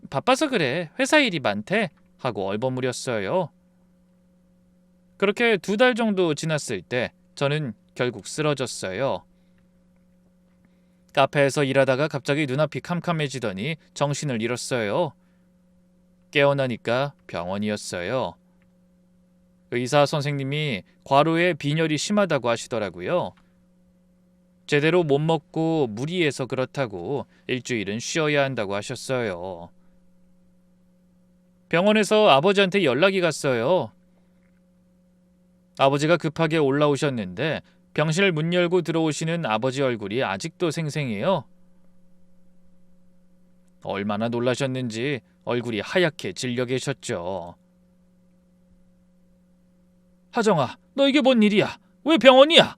바빠서 그래. 회사 일이 많대. 하고 얼버무렸어요. 그렇게 2달 정도 지났을 때 저는 결국 쓰러졌어요. 카페에서 일하다가 갑자기 눈앞이 캄캄해지더니 정신을 잃었어요. 깨어나니까 병원이었어요. 의사 선생님이 과로에 빈혈이 심하다고 하시더라고요. 제대로 못 먹고 무리해서 그렇다고 일주일은 쉬어야 한다고 하셨어요. 병원에서 아버지한테 연락이 갔어요. 아버지가 급하게 올라오셨는데 병실 문 열고 들어오시는 아버지 얼굴이 아직도 생생해요. 얼마나 놀라셨는지 얼굴이 하얗게 질려 계셨죠. 하정아, 너 이게 뭔 일이야? 왜 병원이야?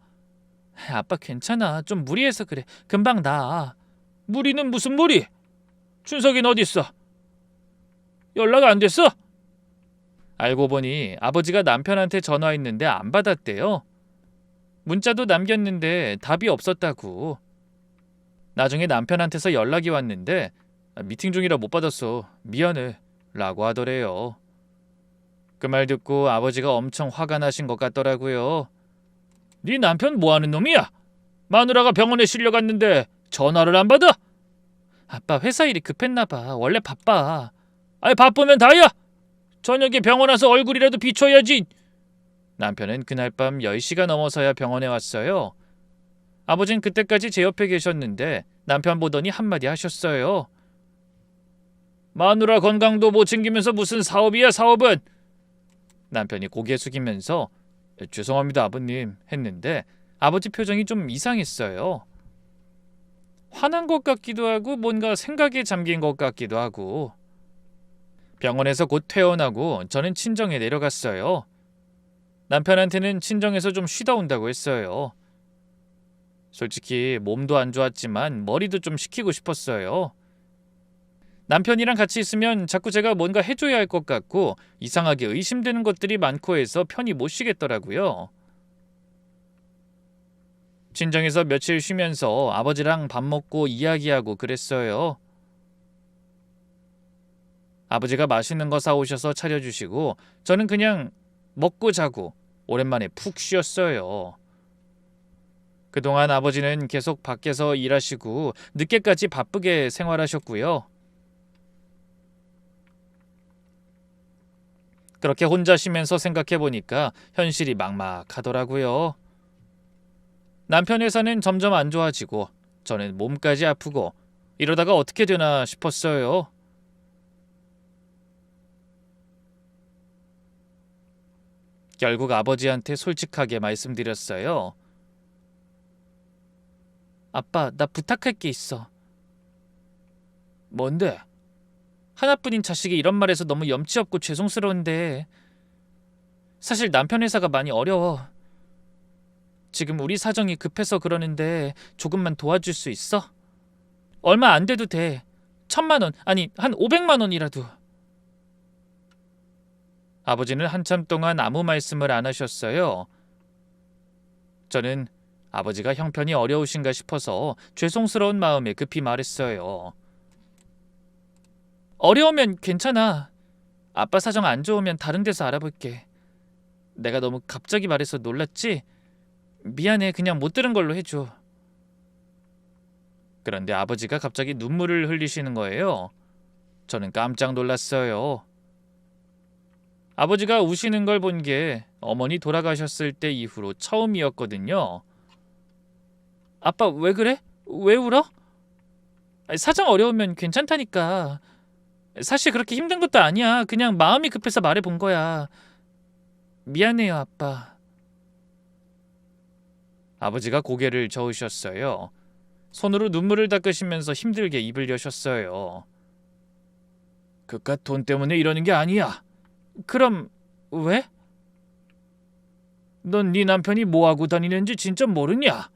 아빠 괜찮아. 좀 무리해서 그래. 금방 나아. 무리는 무슨 무리? 준석이는 어딨어? 연락 안 됐어? 알고 보니 아버지가 남편한테 전화했는데 안 받았대요. 문자도 남겼는데 답이 없었다고. 나중에 남편한테서 연락이 왔는데 미팅 중이라 못 받았어. 미안해. 라고 하더래요. 그 말 듣고 아버지가 엄청 화가 나신 것 같더라고요. 네 남편 뭐하는 놈이야? 마누라가 병원에 실려갔는데 전화를 안 받아? 아빠 회사 일이 급했나 봐. 원래 바빠. 아니 바쁘면 다야. 저녁에 병원 와서 얼굴이라도 비춰야지. 남편은 그날 밤 10시가 넘어서야 병원에 왔어요. 아버진 그때까지 제 옆에 계셨는데 남편 보더니 한마디 하셨어요. 마누라 건강도 못 챙기면서 무슨 사업이야 사업은. 남편이 고개 숙이면서 죄송합니다 아버님 했는데 아버지 표정이 좀 이상했어요. 화난 것 같기도 하고 뭔가 생각에 잠긴 것 같기도 하고. 병원에서 곧 퇴원하고 저는 친정에 내려갔어요. 남편한테는 친정에서 좀 쉬다 온다고 했어요. 솔직히 몸도 안 좋았지만 머리도 좀 식히고 싶었어요. 남편이랑 같이 있으면 자꾸 제가 뭔가 해줘야 할 것 같고 이상하게 의심되는 것들이 많고 해서 편히 못 쉬겠더라고요. 친정에서 며칠 쉬면서 아버지랑 밥 먹고 이야기하고 그랬어요. 아버지가 맛있는 거 사오셔서 차려주시고 저는 그냥 먹고 자고 오랜만에 푹 쉬었어요. 그동안 아버지는 계속 밖에서 일하시고 늦게까지 바쁘게 생활하셨고요. 그렇게 혼자 쉬면서 생각해보니까 현실이 막막하더라고요. 남편 회사는 점점 안 좋아지고 저는 몸까지 아프고 이러다가 어떻게 되나 싶었어요. 결국 아버지한테 솔직하게 말씀드렸어요. 아빠, 나 부탁할 게 있어. 뭔데? 하나뿐인 자식이 이런 말해서 너무 염치 없고 죄송스러운데 사실 남편 회사가 많이 어려워. 지금 우리 사정이 급해서 그러는데 조금만 도와줄 수 있어? 얼마 안 돼도 돼. 1,000만 원, 아니 한 500만 원이라도. 아버지는 한참 동안 아무 말씀을 안 하셨어요. 저는 아버지가 형편이 어려우신가 싶어서 죄송스러운 마음에 급히 말했어요. 어려우면 괜찮아. 아빠 사정 안 좋으면 다른 데서 알아볼게. 내가 너무 갑자기 말해서 놀랐지? 미안해. 그냥 못 들은 걸로 해줘. 그런데 아버지가 갑자기 눈물을 흘리시는 거예요. 저는 깜짝 놀랐어요. 아버지가 우시는 걸 본 게 어머니 돌아가셨을 때 이후로 처음이었거든요. 아빠 왜 그래? 왜 울어? 사정 어려우면 괜찮다니까. 사실 그렇게 힘든 것도 아니야. 그냥 마음이 급해서 말해본 거야. 미안해요, 아빠. 아버지가 고개를 저으셨어요. 손으로 눈물을 닦으시면서 힘들게 입을 여셨어요. 그깟 돈 때문에 이러는 게 아니야. 그럼 왜? 넌 네 남편이 뭐하고 다니는지 진짜 모르냐?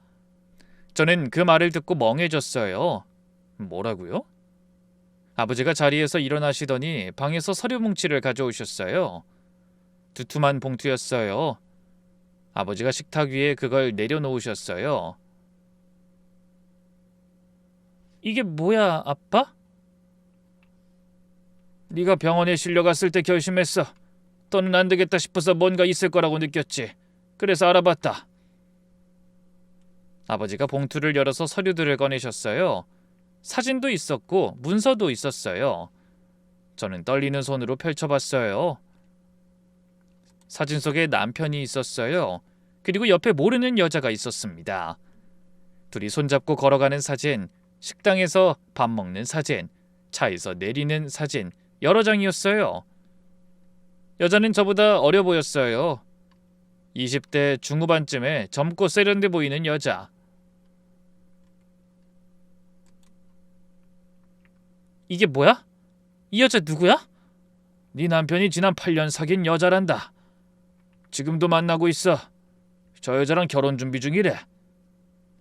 저는 그 말을 듣고 멍해졌어요. 뭐라고요? 아버지가 자리에서 일어나시더니 방에서 서류 뭉치를 가져오셨어요. 두툼한 봉투였어요. 아버지가 식탁 위에 그걸 내려놓으셨어요. 이게 뭐야, 아빠? 네가 병원에 실려갔을 때 결심했어. 더는 안 되겠다 싶어서 뭔가 있을 거라고 느꼈지. 그래서 알아봤다. 아버지가 봉투를 열어서 서류들을 꺼내셨어요. 사진도 있었고 문서도 있었어요. 저는 떨리는 손으로 펼쳐봤어요. 사진 속에 남편이 있었어요. 그리고 옆에 모르는 여자가 있었습니다. 둘이 손잡고 걸어가는 사진, 식당에서 밥 먹는 사진, 차에서 내리는 사진, 여러 장이었어요. 여자는 저보다 어려 보였어요. 20대 중후반쯤에 젊고 세련돼 보이는 여자. 이게 뭐야? 이 여자 누구야? 네 남편이 지난 8년 사귄 여자란다. 지금도 만나고 있어. 저 여자랑 결혼 준비 중이래.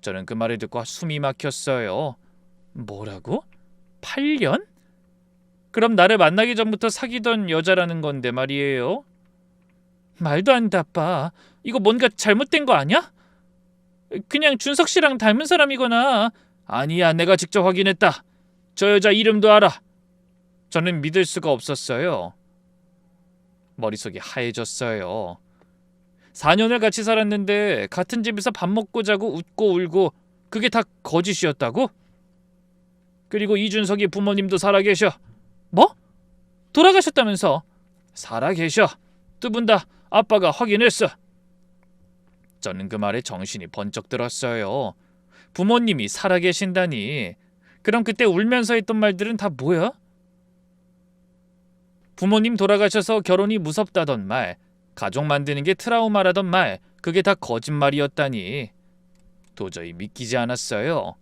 저는 그 말을 듣고 숨이 막혔어요. 뭐라고? 8년? 그럼 나를 만나기 전부터 사귀던 여자라는 건데 말이에요. 말도 안 돼, 아빠. 이거 뭔가 잘못된 거 아니야? 그냥 준석 씨랑 닮은 사람이거나. 아니야, 내가 직접 확인했다. 저 여자 이름도 알아. 저는 믿을 수가 없었어요. 머릿속이 하얘졌어요. 4년을 같이 살았는데 같은 집에서 밥 먹고 자고 웃고 울고 그게 다 거짓이었다고? 그리고 이준석이 부모님도 살아계셔. 뭐? 돌아가셨다면서? 살아계셔. 두 분 다 아빠가 확인했어. 저는 그 말에 정신이 번쩍 들었어요. 부모님이 살아계신다니. 그럼 그때 울면서 했던 말들은 다 뭐야? 부모님 돌아가셔서 결혼이 무섭다던 말, 가족 만드는 게 트라우마라던 말, 그게 다 거짓말이었다니. 도저히 믿기지 않았어요.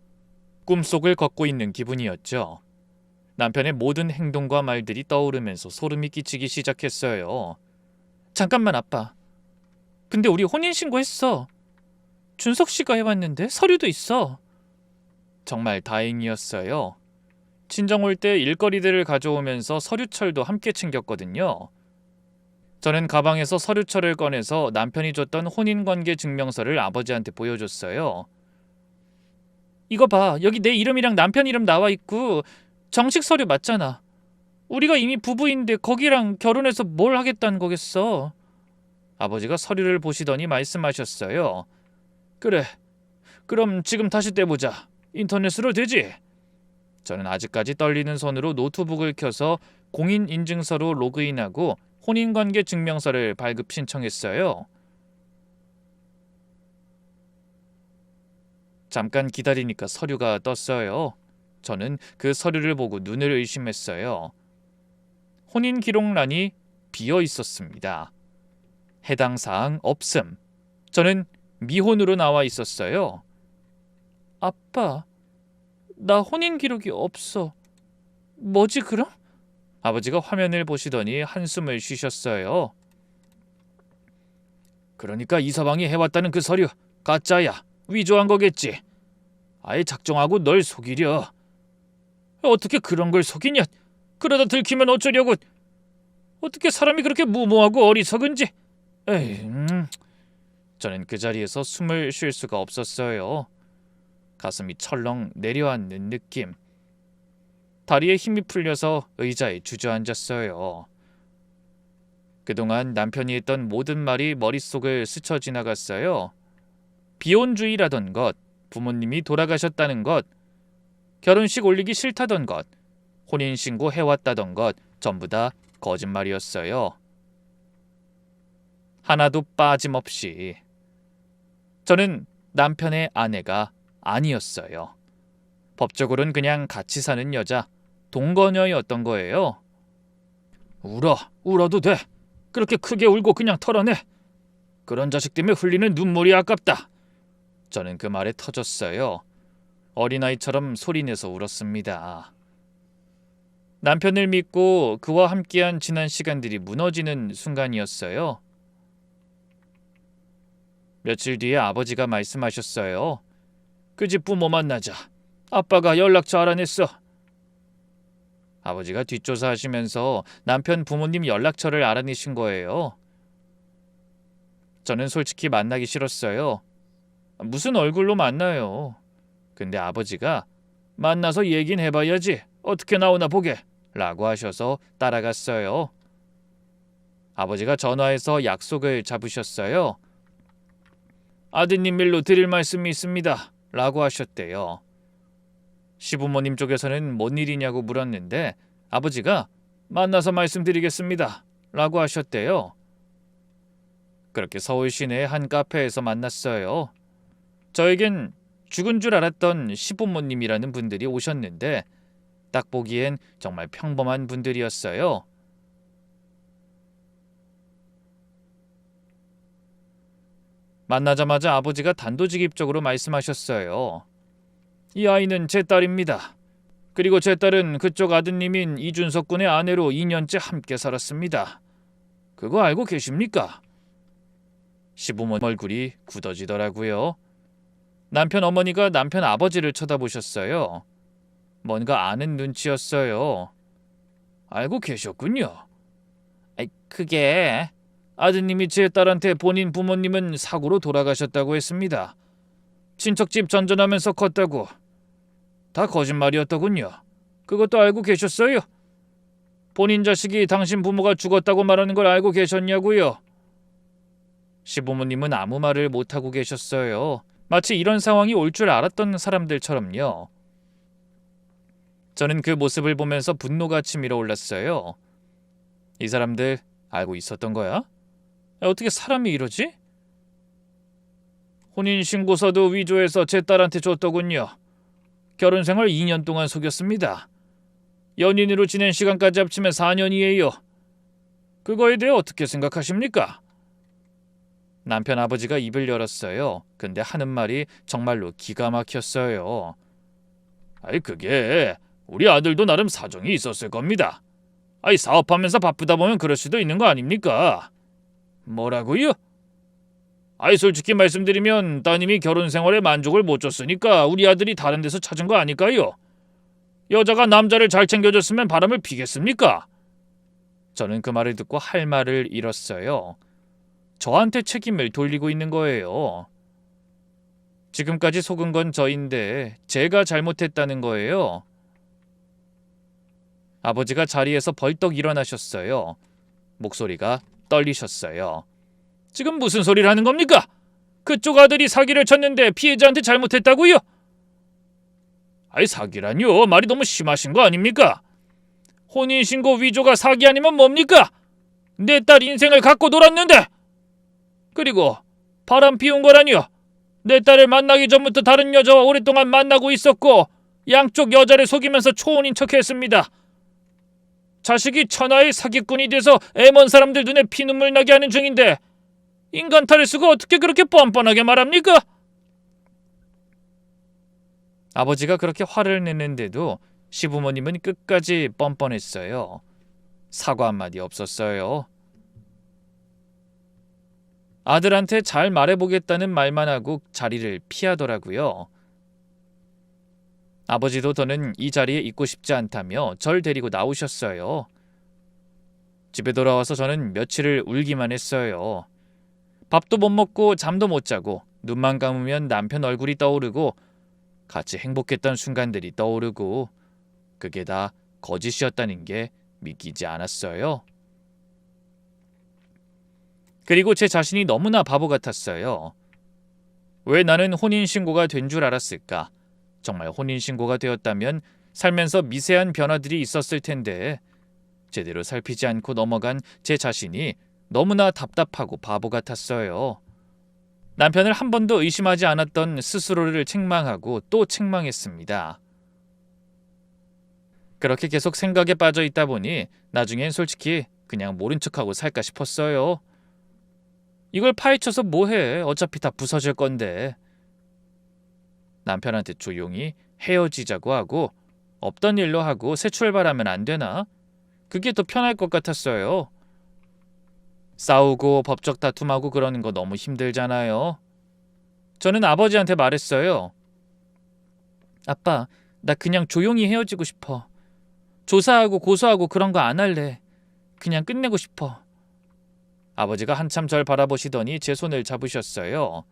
꿈속을 걷고 있는 기분이었죠. 남편의 모든 행동과 말들이 떠오르면서 소름이 끼치기 시작했어요. 잠깐만, 아빠. 근데 우리 혼인신고 했어. 준석 씨가 해왔는데 서류도 있어. 정말 다행이었어요. 친정 올 때 일거리들을 가져오면서 서류철도 함께 챙겼거든요. 저는 가방에서 서류철을 꺼내서 남편이 줬던 혼인관계 증명서를 아버지한테 보여줬어요. 이거 봐. 여기 내 이름이랑 남편 이름 나와 있고 정식 서류 맞잖아. 우리가 이미 부부인데 거기랑 결혼해서 뭘 하겠다는 거겠어. 아버지가 서류를 보시더니 말씀하셨어요. 그래. 그럼 지금 다시 떼보자. 인터넷으로 되지? 저는 아직까지 떨리는 손으로 노트북을 켜서 공인인증서로 로그인하고 혼인관계 증명서를 발급 신청했어요. 잠깐 기다리니까 서류가 떴어요. 저는 그 서류를 보고 눈을 의심했어요. 혼인 기록란이 비어 있었습니다. 해당 사항 없음. 저는 미혼으로 나와 있었어요. 아빠, 나 혼인 기록이 없어. 뭐지 그럼? 아버지가 화면을 보시더니 한숨을 쉬셨어요. 그러니까 이서방이 해왔다는 그 서류 가짜야. 위조한 거겠지. 아예 작정하고 널 속이려. 어떻게 그런 걸 속이냐? 그러다 들키면 어쩌려고. 어떻게 사람이 그렇게 무모하고 어리석은지. 에이, 저는 그 자리에서 숨을 쉴 수가 없었어요. 가슴이 철렁 내려앉는 느낌. 다리에 힘이 풀려서 의자에 주저앉았어요. 그동안 남편이 했던 모든 말이 머릿속을 스쳐 지나갔어요. 비혼주의라던 것, 부모님이 돌아가셨다는 것, 결혼식 올리기 싫다던 것, 혼인신고 해왔다던 것 전부 다 거짓말이었어요. 하나도 빠짐없이. 저는 남편의 아내가 아니었어요. 법적으로는 그냥 같이 사는 여자, 동거녀였던 거예요. 울어도 돼. 그렇게 크게 울고 그냥 털어내. 그런 자식 때문에 흘리는 눈물이 아깝다. 저는 그 말에 터졌어요. 어린아이처럼 소리내서 울었습니다. 남편을 믿고 그와 함께한 지난 시간들이 무너지는 순간이었어요. 며칠 뒤에 아버지가 말씀하셨어요. 그 집 부모 만나자. 아빠가 연락처 알아냈어. 아버지가 뒷조사하시면서 남편 부모님 연락처를 알아내신 거예요. 저는 솔직히 만나기 싫었어요. 무슨 얼굴로 만나요. 근데 아버지가 만나서 얘긴 해봐야지. 어떻게 나오나 보게. 라고 하셔서 따라갔어요. 아버지가 전화해서 약속을 잡으셨어요. 아드님 일로 드릴 말씀이 있습니다. 라고 하셨대요. 시부모님 쪽에서는 뭔 일이냐고 물었는데 아버지가 만나서 말씀드리겠습니다. 라고 하셨대요. 그렇게 서울 시내의 한 카페에서 만났어요. 저에겐 죽은 줄 알았던 시부모님이라는 분들이 오셨는데 딱 보기엔 정말 평범한 분들이었어요. 만나자마자 아버지가 단도직입적으로 말씀하셨어요. 이 아이는 제 딸입니다. 그리고 제 딸은 그쪽 아드님인 이준석 군의 아내로 2년째 함께 살았습니다. 그거 알고 계십니까? 시부모 얼굴이 굳어지더라고요. 남편 어머니가 남편 아버지를 쳐다보셨어요. 뭔가 아는 눈치였어요. 알고 계셨군요. 그게 아드님이 제 딸한테 본인 부모님은 사고로 돌아가셨다고 했습니다. 친척집 전전하면서 컸다고. 다 거짓말이었더군요. 그것도 알고 계셨어요? 본인 자식이 당신 부모가 죽었다고 말하는 걸 알고 계셨냐고요? 시부모님은 아무 말을 못하고 계셨어요. 마치 이런 상황이 올 줄 알았던 사람들처럼요. 저는 그 모습을 보면서 분노가 치밀어 올랐어요. 이 사람들 알고 있었던 거야? 어떻게 사람이 이러지? 혼인신고서도 위조해서 제 딸한테 줬더군요. 결혼생활 2년 동안 속였습니다. 연인으로 지낸 시간까지 합치면 4년이에요. 그거에 대해 어떻게 생각하십니까? 남편 아버지가 입을 열었어요. 근데 하는 말이 정말로 기가 막혔어요. 그게 우리 아들도 나름 사정이 있었을 겁니다. 사업하면서 바쁘다 보면 그럴 수도 있는 거 아닙니까? 뭐라고요? 솔직히 말씀드리면 따님이 결혼 생활에 만족을 못 줬으니까 우리 아들이 다른 데서 찾은 거 아닐까요? 여자가 남자를 잘 챙겨줬으면 바람을 피겠습니까? 저는 그 말을 듣고 할 말을 잃었어요. 저한테 책임을 돌리고 있는 거예요. 지금까지 속은 건 저인데 제가 잘못했다는 거예요. 아버지가 자리에서 벌떡 일어나셨어요. 목소리가 떨리셨어요. 지금 무슨 소리를 하는 겁니까? 그쪽 아들이 사기를 쳤는데 피해자한테 잘못했다고요? 사기라뇨. 말이 너무 심하신 거 아닙니까? 혼인신고 위조가 사기 아니면 뭡니까? 내 딸 인생을 갖고 놀았는데! 그리고 바람 피운 거라뇨. 내 딸을 만나기 전부터 다른 여자와 오랫동안 만나고 있었고 양쪽 여자를 속이면서 초혼인 척했습니다. 자식이 천하의 사기꾼이 돼서 애먼 사람들 눈에 피눈물 나게 하는 중인데 인간 탈을 쓰고 어떻게 그렇게 뻔뻔하게 말합니까? 아버지가 그렇게 화를 내는데도 시부모님은 끝까지 뻔뻔했어요. 사과 한마디 없었어요. 아들한테 잘 말해보겠다는 말만 하고 자리를 피하더라고요. 아버지도 더는 이 자리에 있고 싶지 않다며 절 데리고 나오셨어요. 집에 돌아와서 저는 며칠을 울기만 했어요. 밥도 못 먹고 잠도 못 자고 눈만 감으면 남편 얼굴이 떠오르고 같이 행복했던 순간들이 떠오르고 그게 다 거짓이었다는 게 믿기지 않았어요. 그리고 제 자신이 너무나 바보 같았어요. 왜 나는 혼인신고가 된 줄 알았을까? 정말 혼인신고가 되었다면 살면서 미세한 변화들이 있었을 텐데 제대로 살피지 않고 넘어간 제 자신이 너무나 답답하고 바보 같았어요. 남편을 한 번도 의심하지 않았던 스스로를 책망하고 또 책망했습니다. 그렇게 계속 생각에 빠져 있다 보니 나중엔 솔직히 그냥 모른 척하고 살까 싶었어요. 이걸 파헤쳐서 뭐해? 어차피 다 부서질 건데. 남편한테 조용히 헤어지자고 하고 없던 일로 하고 새 출발하면 안 되나? 그게 더 편할 것 같았어요. 싸우고 법적 다툼하고 그러는 거 너무 힘들잖아요. 저는 아버지한테 말했어요. 아빠, 나 그냥 조용히 헤어지고 싶어. 조사하고 고소하고 그런 거 안 할래. 그냥 끝내고 싶어. 아버지가 한참 절 바라보시더니 제 손을 잡으셨어요.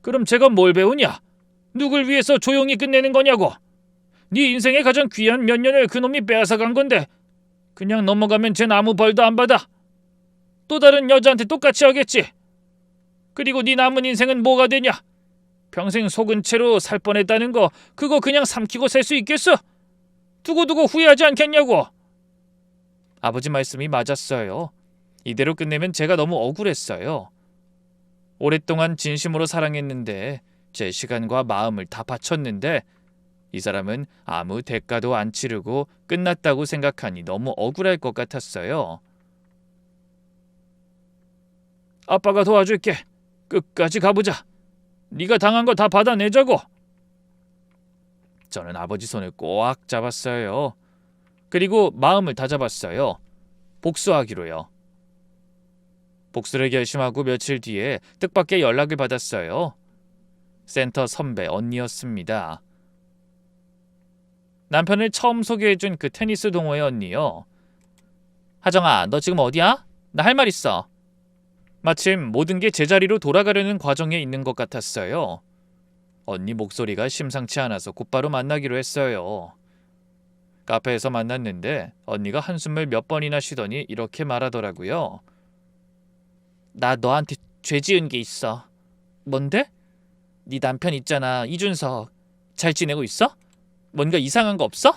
그럼 제가 뭘 배우냐? 누굴 위해서 조용히 끝내는 거냐고. 네 인생의 가장 귀한 몇 년을 그놈이 빼앗아간 건데 그냥 넘어가면 쟨 아무 벌도 안 받아. 또 다른 여자한테 똑같이 하겠지. 그리고 네 남은 인생은 뭐가 되냐? 평생 속은 채로 살 뻔했다는 거 그거 그냥 삼키고 살 수 있겠어? 두고두고 후회하지 않겠냐고. 아버지 말씀이 맞았어요. 이대로 끝내면 제가 너무 억울했어요. 오랫동안 진심으로 사랑했는데 제 시간과 마음을 다 바쳤는데 이 사람은 아무 대가도 안 치르고 끝났다고 생각하니 너무 억울할 것 같았어요. 아빠가 도와줄게. 끝까지 가보자. 네가 당한 거 다 받아내자고. 저는 아버지 손을 꽉 잡았어요. 그리고 마음을 다잡았어요. 복수하기로요. 복수를 결심하고 며칠 뒤에 뜻밖의 연락을 받았어요. 센터 선배 언니였습니다. 남편을 처음 소개해준 그 테니스 동호회 언니요. 하정아, 너 지금 어디야? 나 할 말 있어. 마침 모든 게 제자리로 돌아가려는 과정에 있는 것 같았어요. 언니 목소리가 심상치 않아서 곧바로 만나기로 했어요. 카페에서 만났는데 언니가 한숨을 몇 번이나 쉬더니 이렇게 말하더라고요. 나 너한테 죄 지은 게 있어. 뭔데? 네 남편 있잖아, 이준석. 잘 지내고 있어? 뭔가 이상한 거 없어?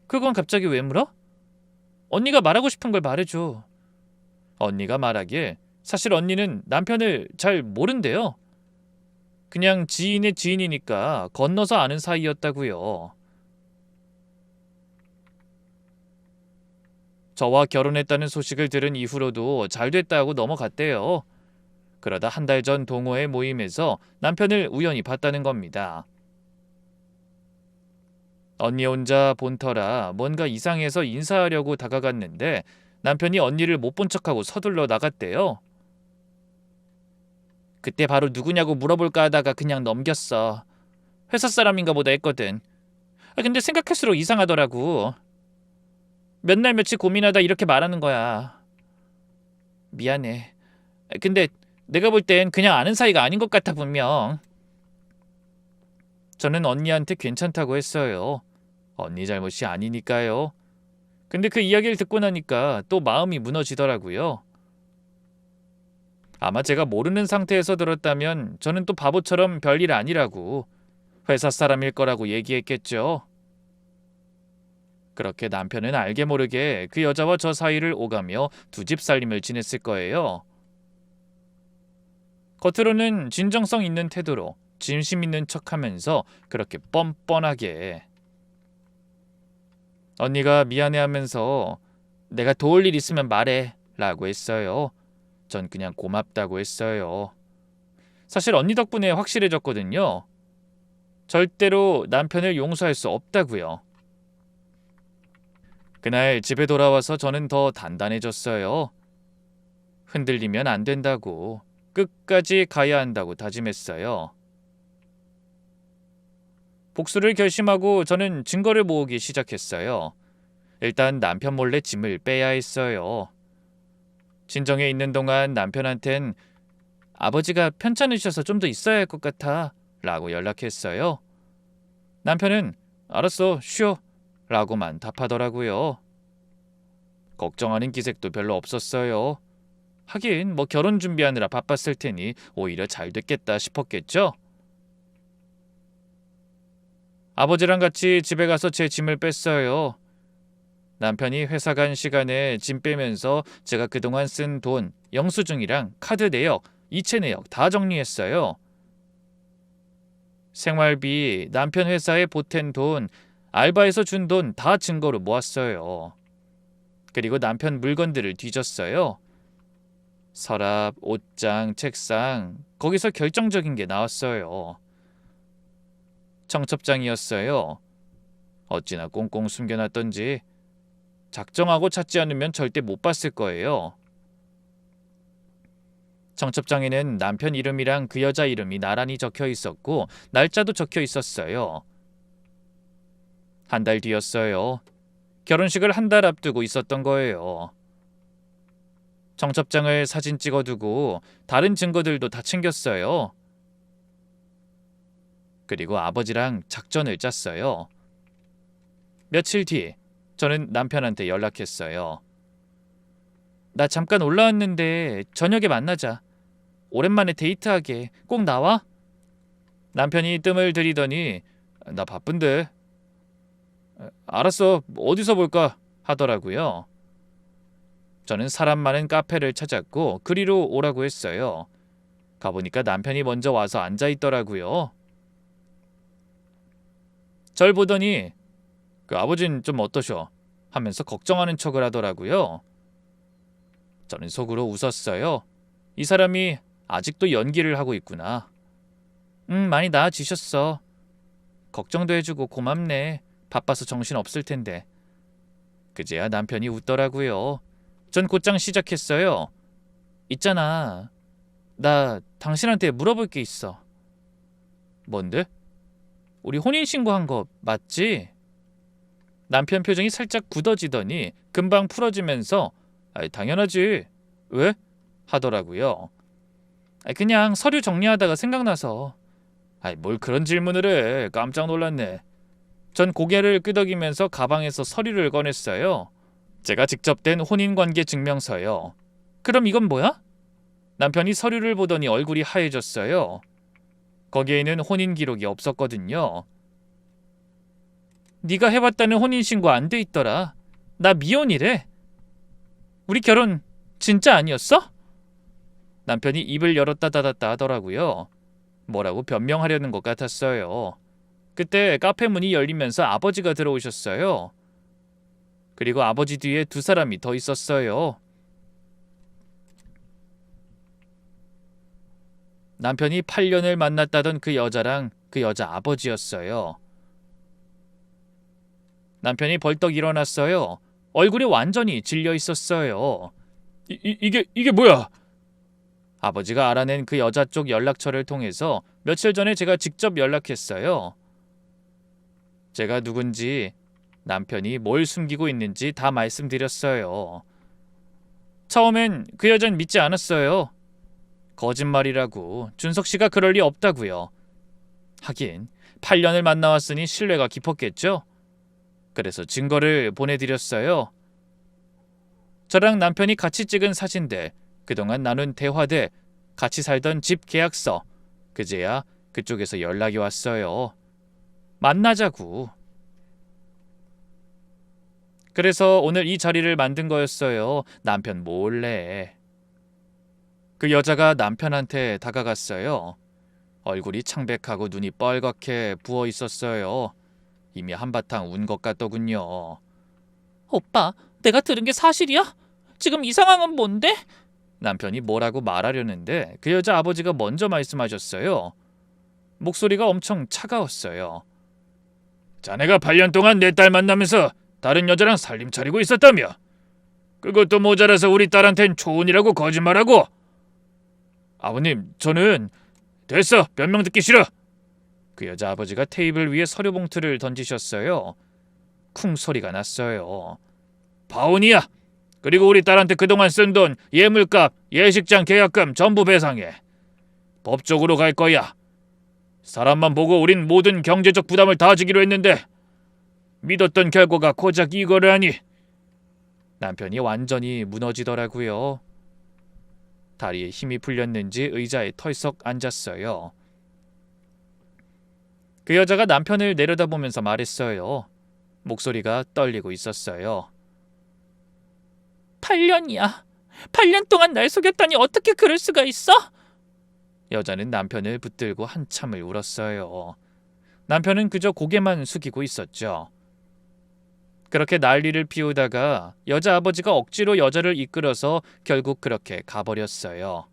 그건 갑자기 왜 물어? 언니가 말하고 싶은 걸 말해줘. 언니가 말하길 사실 언니는 남편을 잘 모른대요. 그냥 지인의 지인이니까 건너서 아는 사이였다고요. 저와 결혼했다는 소식을 들은 이후로도 잘 됐다고 넘어갔대요. 그러다 한 달 전 동호회 모임에서 남편을 우연히 봤다는 겁니다. 언니 혼자 본 터라 뭔가 이상해서 인사하려고 다가갔는데 남편이 언니를 못 본 척하고 서둘러 나갔대요. 그때 바로 누구냐고 물어볼까 하다가 그냥 넘겼어. 회사 사람인가 보다 했거든. 근데 생각할수록 이상하더라고. 몇 날 며칠 고민하다 이렇게 말하는 거야. 미안해. 근데 내가 볼 땐 그냥 아는 사이가 아닌 것 같아 분명. 저는 언니한테 괜찮다고 했어요. 언니 잘못이 아니니까요. 근데 그 이야기를 듣고 나니까 또 마음이 무너지더라고요. 아마 제가 모르는 상태에서 들었다면 저는 또 바보처럼 별일 아니라고, 회사 사람일 거라고 얘기했겠죠. 그렇게 남편은 알게 모르게 그 여자와 저 사이를 오가며 두 집 살림을 지냈을 거예요. 겉으로는 진정성 있는 태도로 진심 있는 척하면서 그렇게 뻔뻔하게. 언니가 미안해하면서 내가 도울 일 있으면 말해 라고 했어요. 전 그냥 고맙다고 했어요. 사실 언니 덕분에 확실해졌거든요. 절대로 남편을 용서할 수 없다고요. 그날 집에 돌아와서 저는 더 단단해졌어요. 흔들리면 안 된다고, 끝까지 가야 한다고 다짐했어요. 복수를 결심하고 저는 증거를 모으기 시작했어요. 일단 남편 몰래 짐을 빼야 했어요. 친정에 있는 동안 남편한텐 아버지가 편찮으셔서 좀 더 있어야 할 것 같아 라고 연락했어요. 남편은 알았어, 쉬어 라고만 답하더라고요. 걱정하는 기색도 별로 없었어요. 하긴 뭐 결혼 준비하느라 바빴을 테니 오히려 잘 됐겠다 싶었겠죠. 아버지랑 같이 집에 가서 제 짐을 뺐어요. 남편이 회사 간 시간에 짐 빼면서 제가 그동안 쓴 돈, 영수증이랑 카드 내역, 이체 내역 다 정리했어요. 생활비, 남편 회사에 보탠 돈, 알바에서 준 돈 다 증거로 모았어요. 그리고 남편 물건들을 뒤졌어요. 서랍, 옷장, 책상, 거기서 결정적인 게 나왔어요. 청첩장이었어요. 어찌나 꽁꽁 숨겨놨던지 작정하고 찾지 않으면 절대 못 봤을 거예요. 청첩장에는 남편 이름이랑 그 여자 이름이 나란히 적혀 있었고 날짜도 적혀 있었어요. 한 달 뒤였어요. 결혼식을 한 달 앞두고 있었던 거예요. 청첩장을 사진 찍어두고 다른 증거들도 다 챙겼어요. 그리고 아버지랑 작전을 짰어요. 며칠 뒤 저는 남편한테 연락했어요. 나 잠깐 올라왔는데 저녁에 만나자. 오랜만에 데이트하게. 꼭 나와? 남편이 뜸을 들이더니 나 바쁜데. 알았어, 어디서 볼까 하더라고요. 저는 사람 많은 카페를 찾았고 그리로 오라고 했어요. 가보니까 남편이 먼저 와서 앉아있더라고요. 절 보더니 그 아버진 좀 어떠셔? 하면서 걱정하는 척을 하더라고요. 저는 속으로 웃었어요. 이 사람이 아직도 연기를 하고 있구나. 많이 나아지셨어. 걱정도 해주고 고맙네. 바빠서 정신 없을 텐데. 그제야 남편이 웃더라고요. 전 곧장 시작했어요. 있잖아. 나 당신한테 물어볼 게 있어. 뭔데? 우리 혼인신고한 거 맞지? 남편 표정이 살짝 굳어지더니 금방 풀어지면서 당연하지. 왜? 하더라고요. 그냥 서류 정리하다가 생각나서. 뭘 그런 질문을 해. 깜짝 놀랐네. 전 고개를 끄덕이면서 가방에서 서류를 꺼냈어요. 제가 직접 댄 혼인관계 증명서요. 그럼 이건 뭐야? 남편이 서류를 보더니 얼굴이 하얘졌어요. 거기에는 혼인 기록이 없었거든요. 네가 해봤다는 혼인신고 안 돼 있더라. 나 미혼이래. 우리 결혼 진짜 아니었어? 남편이 입을 열었다 닫았다 하더라고요. 뭐라고 변명하려는 것 같았어요. 그때 카페 문이 열리면서 아버지가 들어오셨어요. 그리고 아버지 뒤에 두 사람이 더 있었어요. 남편이 8년을 만났다던 그 여자랑 그 여자 아버지였어요. 남편이 벌떡 일어났어요. 얼굴이 완전히 질려 있었어요. 이게 뭐야? 아버지가 알아낸 그 여자 쪽 연락처를 통해서 며칠 전에 제가 직접 연락했어요. 제가 누군지, 남편이 뭘 숨기고 있는지 다 말씀드렸어요. 처음엔 그 여잔 믿지 않았어요. 거짓말이라고. 준석 씨가 그럴 리 없다고요. 하긴 8년을 만나왔으니 신뢰가 깊었겠죠. 그래서 증거를 보내드렸어요. 저랑 남편이 같이 찍은 사진들, 그동안 나눈 대화들, 같이 살던 집 계약서. 그제야 그쪽에서 연락이 왔어요. 만나자고. 그래서 오늘 이 자리를 만든 거였어요. 남편 몰래. 그 여자가 남편한테 다가갔어요. 얼굴이 창백하고 눈이 뻘겋게 부어 있었어요. 이미 한바탕 운 것 같더군요. 오빠, 내가 들은 게 사실이야? 지금 이 상황은 뭔데? 남편이 뭐라고 말하려는데 그 여자 아버지가 먼저 말씀하셨어요. 목소리가 엄청 차가웠어요. 자네가 8년 동안 내 딸 만나면서 다른 여자랑 살림 차리고 있었다며? 그것도 모자라서 우리 딸한텐 초혼이라고 거짓말하고? 아버님, 저는... 됐어, 변명 듣기 싫어. 그 여자 아버지가 테이블 위에 서류 봉투를 던지셨어요. 쿵 소리가 났어요. 파혼이야. 그리고 우리 딸한테 그동안 쓴 돈, 예물값, 예식장 계약금 전부 배상해. 법적으로 갈 거야. 사람만 보고 우린 모든 경제적 부담을 다 지기로 했는데 믿었던 결과가 고작 이거라니. 남편이 완전히 무너지더라고요. 다리에 힘이 풀렸는지 의자에 털썩 앉았어요. 그 여자가 남편을 내려다보면서 말했어요. 목소리가 떨리고 있었어요. 8년이야. 8년 동안 날 속였다니 어떻게 그럴 수가 있어? 여자는 남편을 붙들고 한참을 울었어요. 남편은 그저 고개만 숙이고 있었죠. 그렇게 난리를 피우다가 여자 아버지가 억지로 여자를 이끌어서 결국 그렇게 가버렸어요.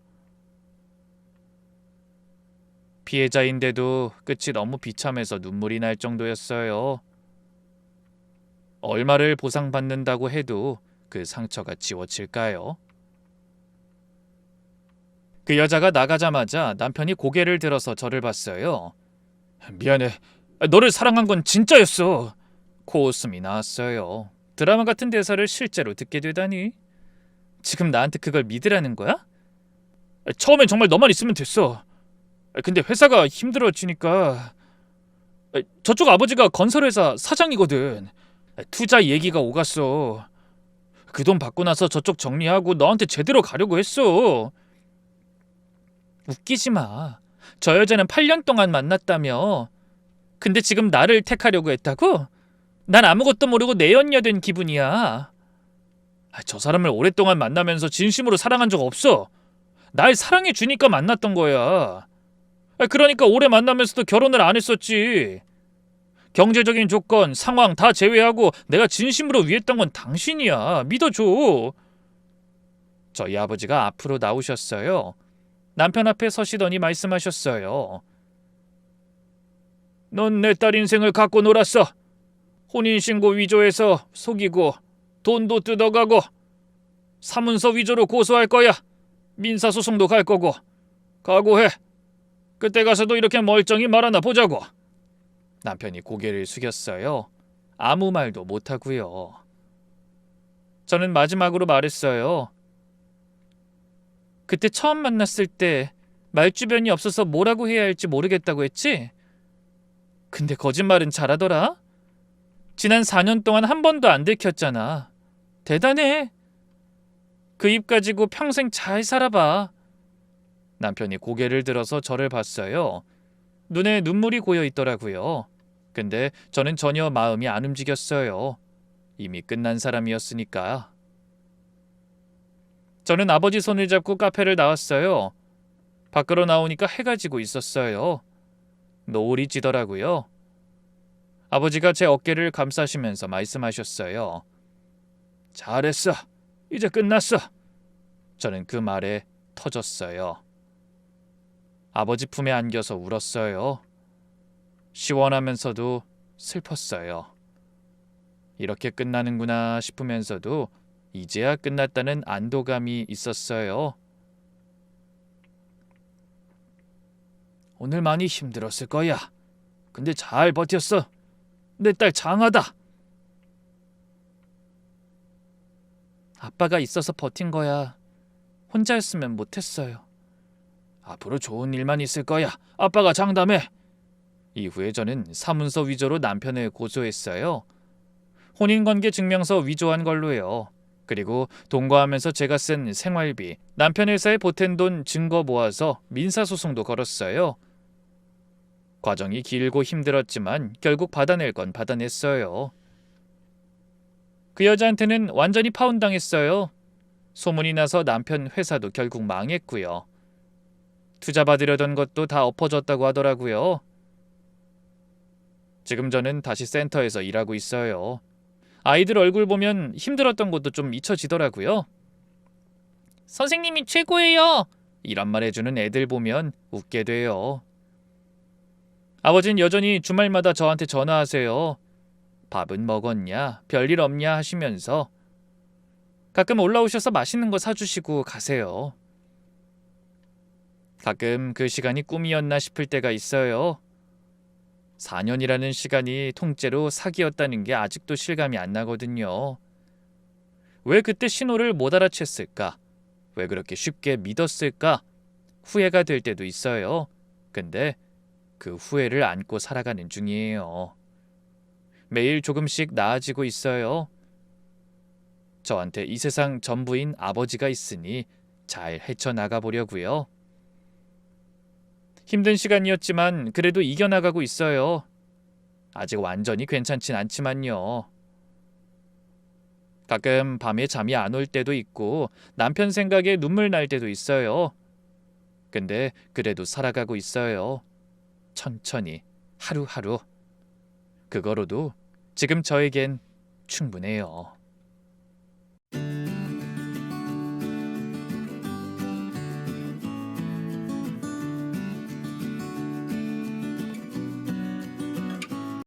피해자인데도 끝이 너무 비참해서 눈물이 날 정도였어요. 얼마를 보상받는다고 해도 그 상처가 지워질까요? 그 여자가 나가자마자 남편이 고개를 들어서 저를 봤어요. 미안해. 너를 사랑한 건 진짜였어. 코웃음이 나왔어요. 드라마 같은 대사를 실제로 듣게 되다니. 지금 나한테 그걸 믿으라는 거야? 처음엔 정말 너만 있으면 됐어. 근데 회사가 힘들어지니까. 저쪽 아버지가 건설회사 사장이거든. 투자 얘기가 오갔어. 그 돈 받고 나서 저쪽 정리하고 너한테 제대로 가려고 했어. 웃기지 마. 저 여자는 8년 동안 만났다며. 근데 지금 나를 택하려고 했다고? 난 아무것도 모르고 내연녀 된 기분이야. 저 사람을 오랫동안 만나면서 진심으로 사랑한 적 없어. 날 사랑해 주니까 만났던 거야. 그러니까 오래 만나면서도 결혼을 안 했었지. 경제적인 조건, 상황 다 제외하고 내가 진심으로 위했던 건 당신이야. 믿어줘. 저희 아버지가 앞으로 나오셨어요. 남편 앞에 서시더니 말씀하셨어요. 넌 내 딸 인생을 갖고 놀았어. 혼인신고 위조해서 속이고 돈도 뜯어가고 사문서 위조로 고소할 거야. 민사소송도 갈 거고. 각오해. 그때 가서도 이렇게 멀쩡히 말하나 보자고. 남편이 고개를 숙였어요. 아무 말도 못하고요. 저는 마지막으로 말했어요. 그때 처음 만났을 때 말주변이 없어서 뭐라고 해야 할지 모르겠다고 했지? 근데 거짓말은 잘하더라? 지난 4년 동안 한 번도 안 들켰잖아. 대단해. 그 입 가지고 평생 잘 살아봐. 남편이 고개를 들어서 저를 봤어요. 눈에 눈물이 고여 있더라고요. 근데 저는 전혀 마음이 안 움직였어요. 이미 끝난 사람이었으니까. 저는 아버지 손을 잡고 카페를 나왔어요. 밖으로 나오니까 해가 지고 있었어요. 노을이 지더라고요. 아버지가 제 어깨를 감싸시면서 말씀하셨어요. 잘했어. 이제 끝났어. 저는 그 말에 터졌어요. 아버지 품에 안겨서 울었어요. 시원하면서도 슬펐어요. 이렇게 끝나는구나 싶으면서도 이제야 끝났다는 안도감이 있었어요. 오늘 많이 힘들었을 거야. 근데 잘 버텼어. 내 딸 장하다. 아빠가 있어서 버틴 거야. 혼자였으면 못했어요. 앞으로 좋은 일만 있을 거야. 아빠가 장담해. 이후에 저는 사문서 위조로 남편을 고소했어요. 혼인관계 증명서 위조한 걸로요. 그리고 동거하면서 제가 쓴 생활비, 남편 회사에 보탠 돈 증거 모아서 민사소송도 걸었어요. 과정이 길고 힘들었지만 결국 받아낼 건 받아냈어요. 그 여자한테는 완전히 파혼당했어요. 소문이 나서 남편 회사도 결국 망했고요. 투자 받으려던 것도 다 엎어졌다고 하더라고요. 지금 저는 다시 센터에서 일하고 있어요. 아이들 얼굴 보면 힘들었던 것도 좀 잊혀지더라고요. 선생님이 최고예요. 이런 말 해주는 애들 보면 웃게 돼요. 아버진 여전히 주말마다 저한테 전화하세요. 밥은 먹었냐? 별일 없냐? 하시면서 가끔 올라오셔서 맛있는 거 사주시고 가세요. 가끔 그 시간이 꿈이었나 싶을 때가 있어요. 4년이라는 시간이 통째로 사기였다는 게 아직도 실감이 안 나거든요. 왜 그때 신호를 못 알아챘을까? 왜 그렇게 쉽게 믿었을까? 후회가 될 때도 있어요. 근데 그 후회를 안고 살아가는 중이에요. 매일 조금씩 나아지고 있어요. 저한테 이 세상 전부인 아버지가 있으니 잘 헤쳐나가 보려고요. 힘든 시간이었지만 그래도 이겨나가고 있어요. 아직 완전히 괜찮진 않지만요. 가끔 밤에 잠이 안 올 때도 있고 남편 생각에 눈물 날 때도 있어요. 근데 그래도 살아가고 있어요. 천천히, 하루하루. 그거로도 지금 저에겐 충분해요.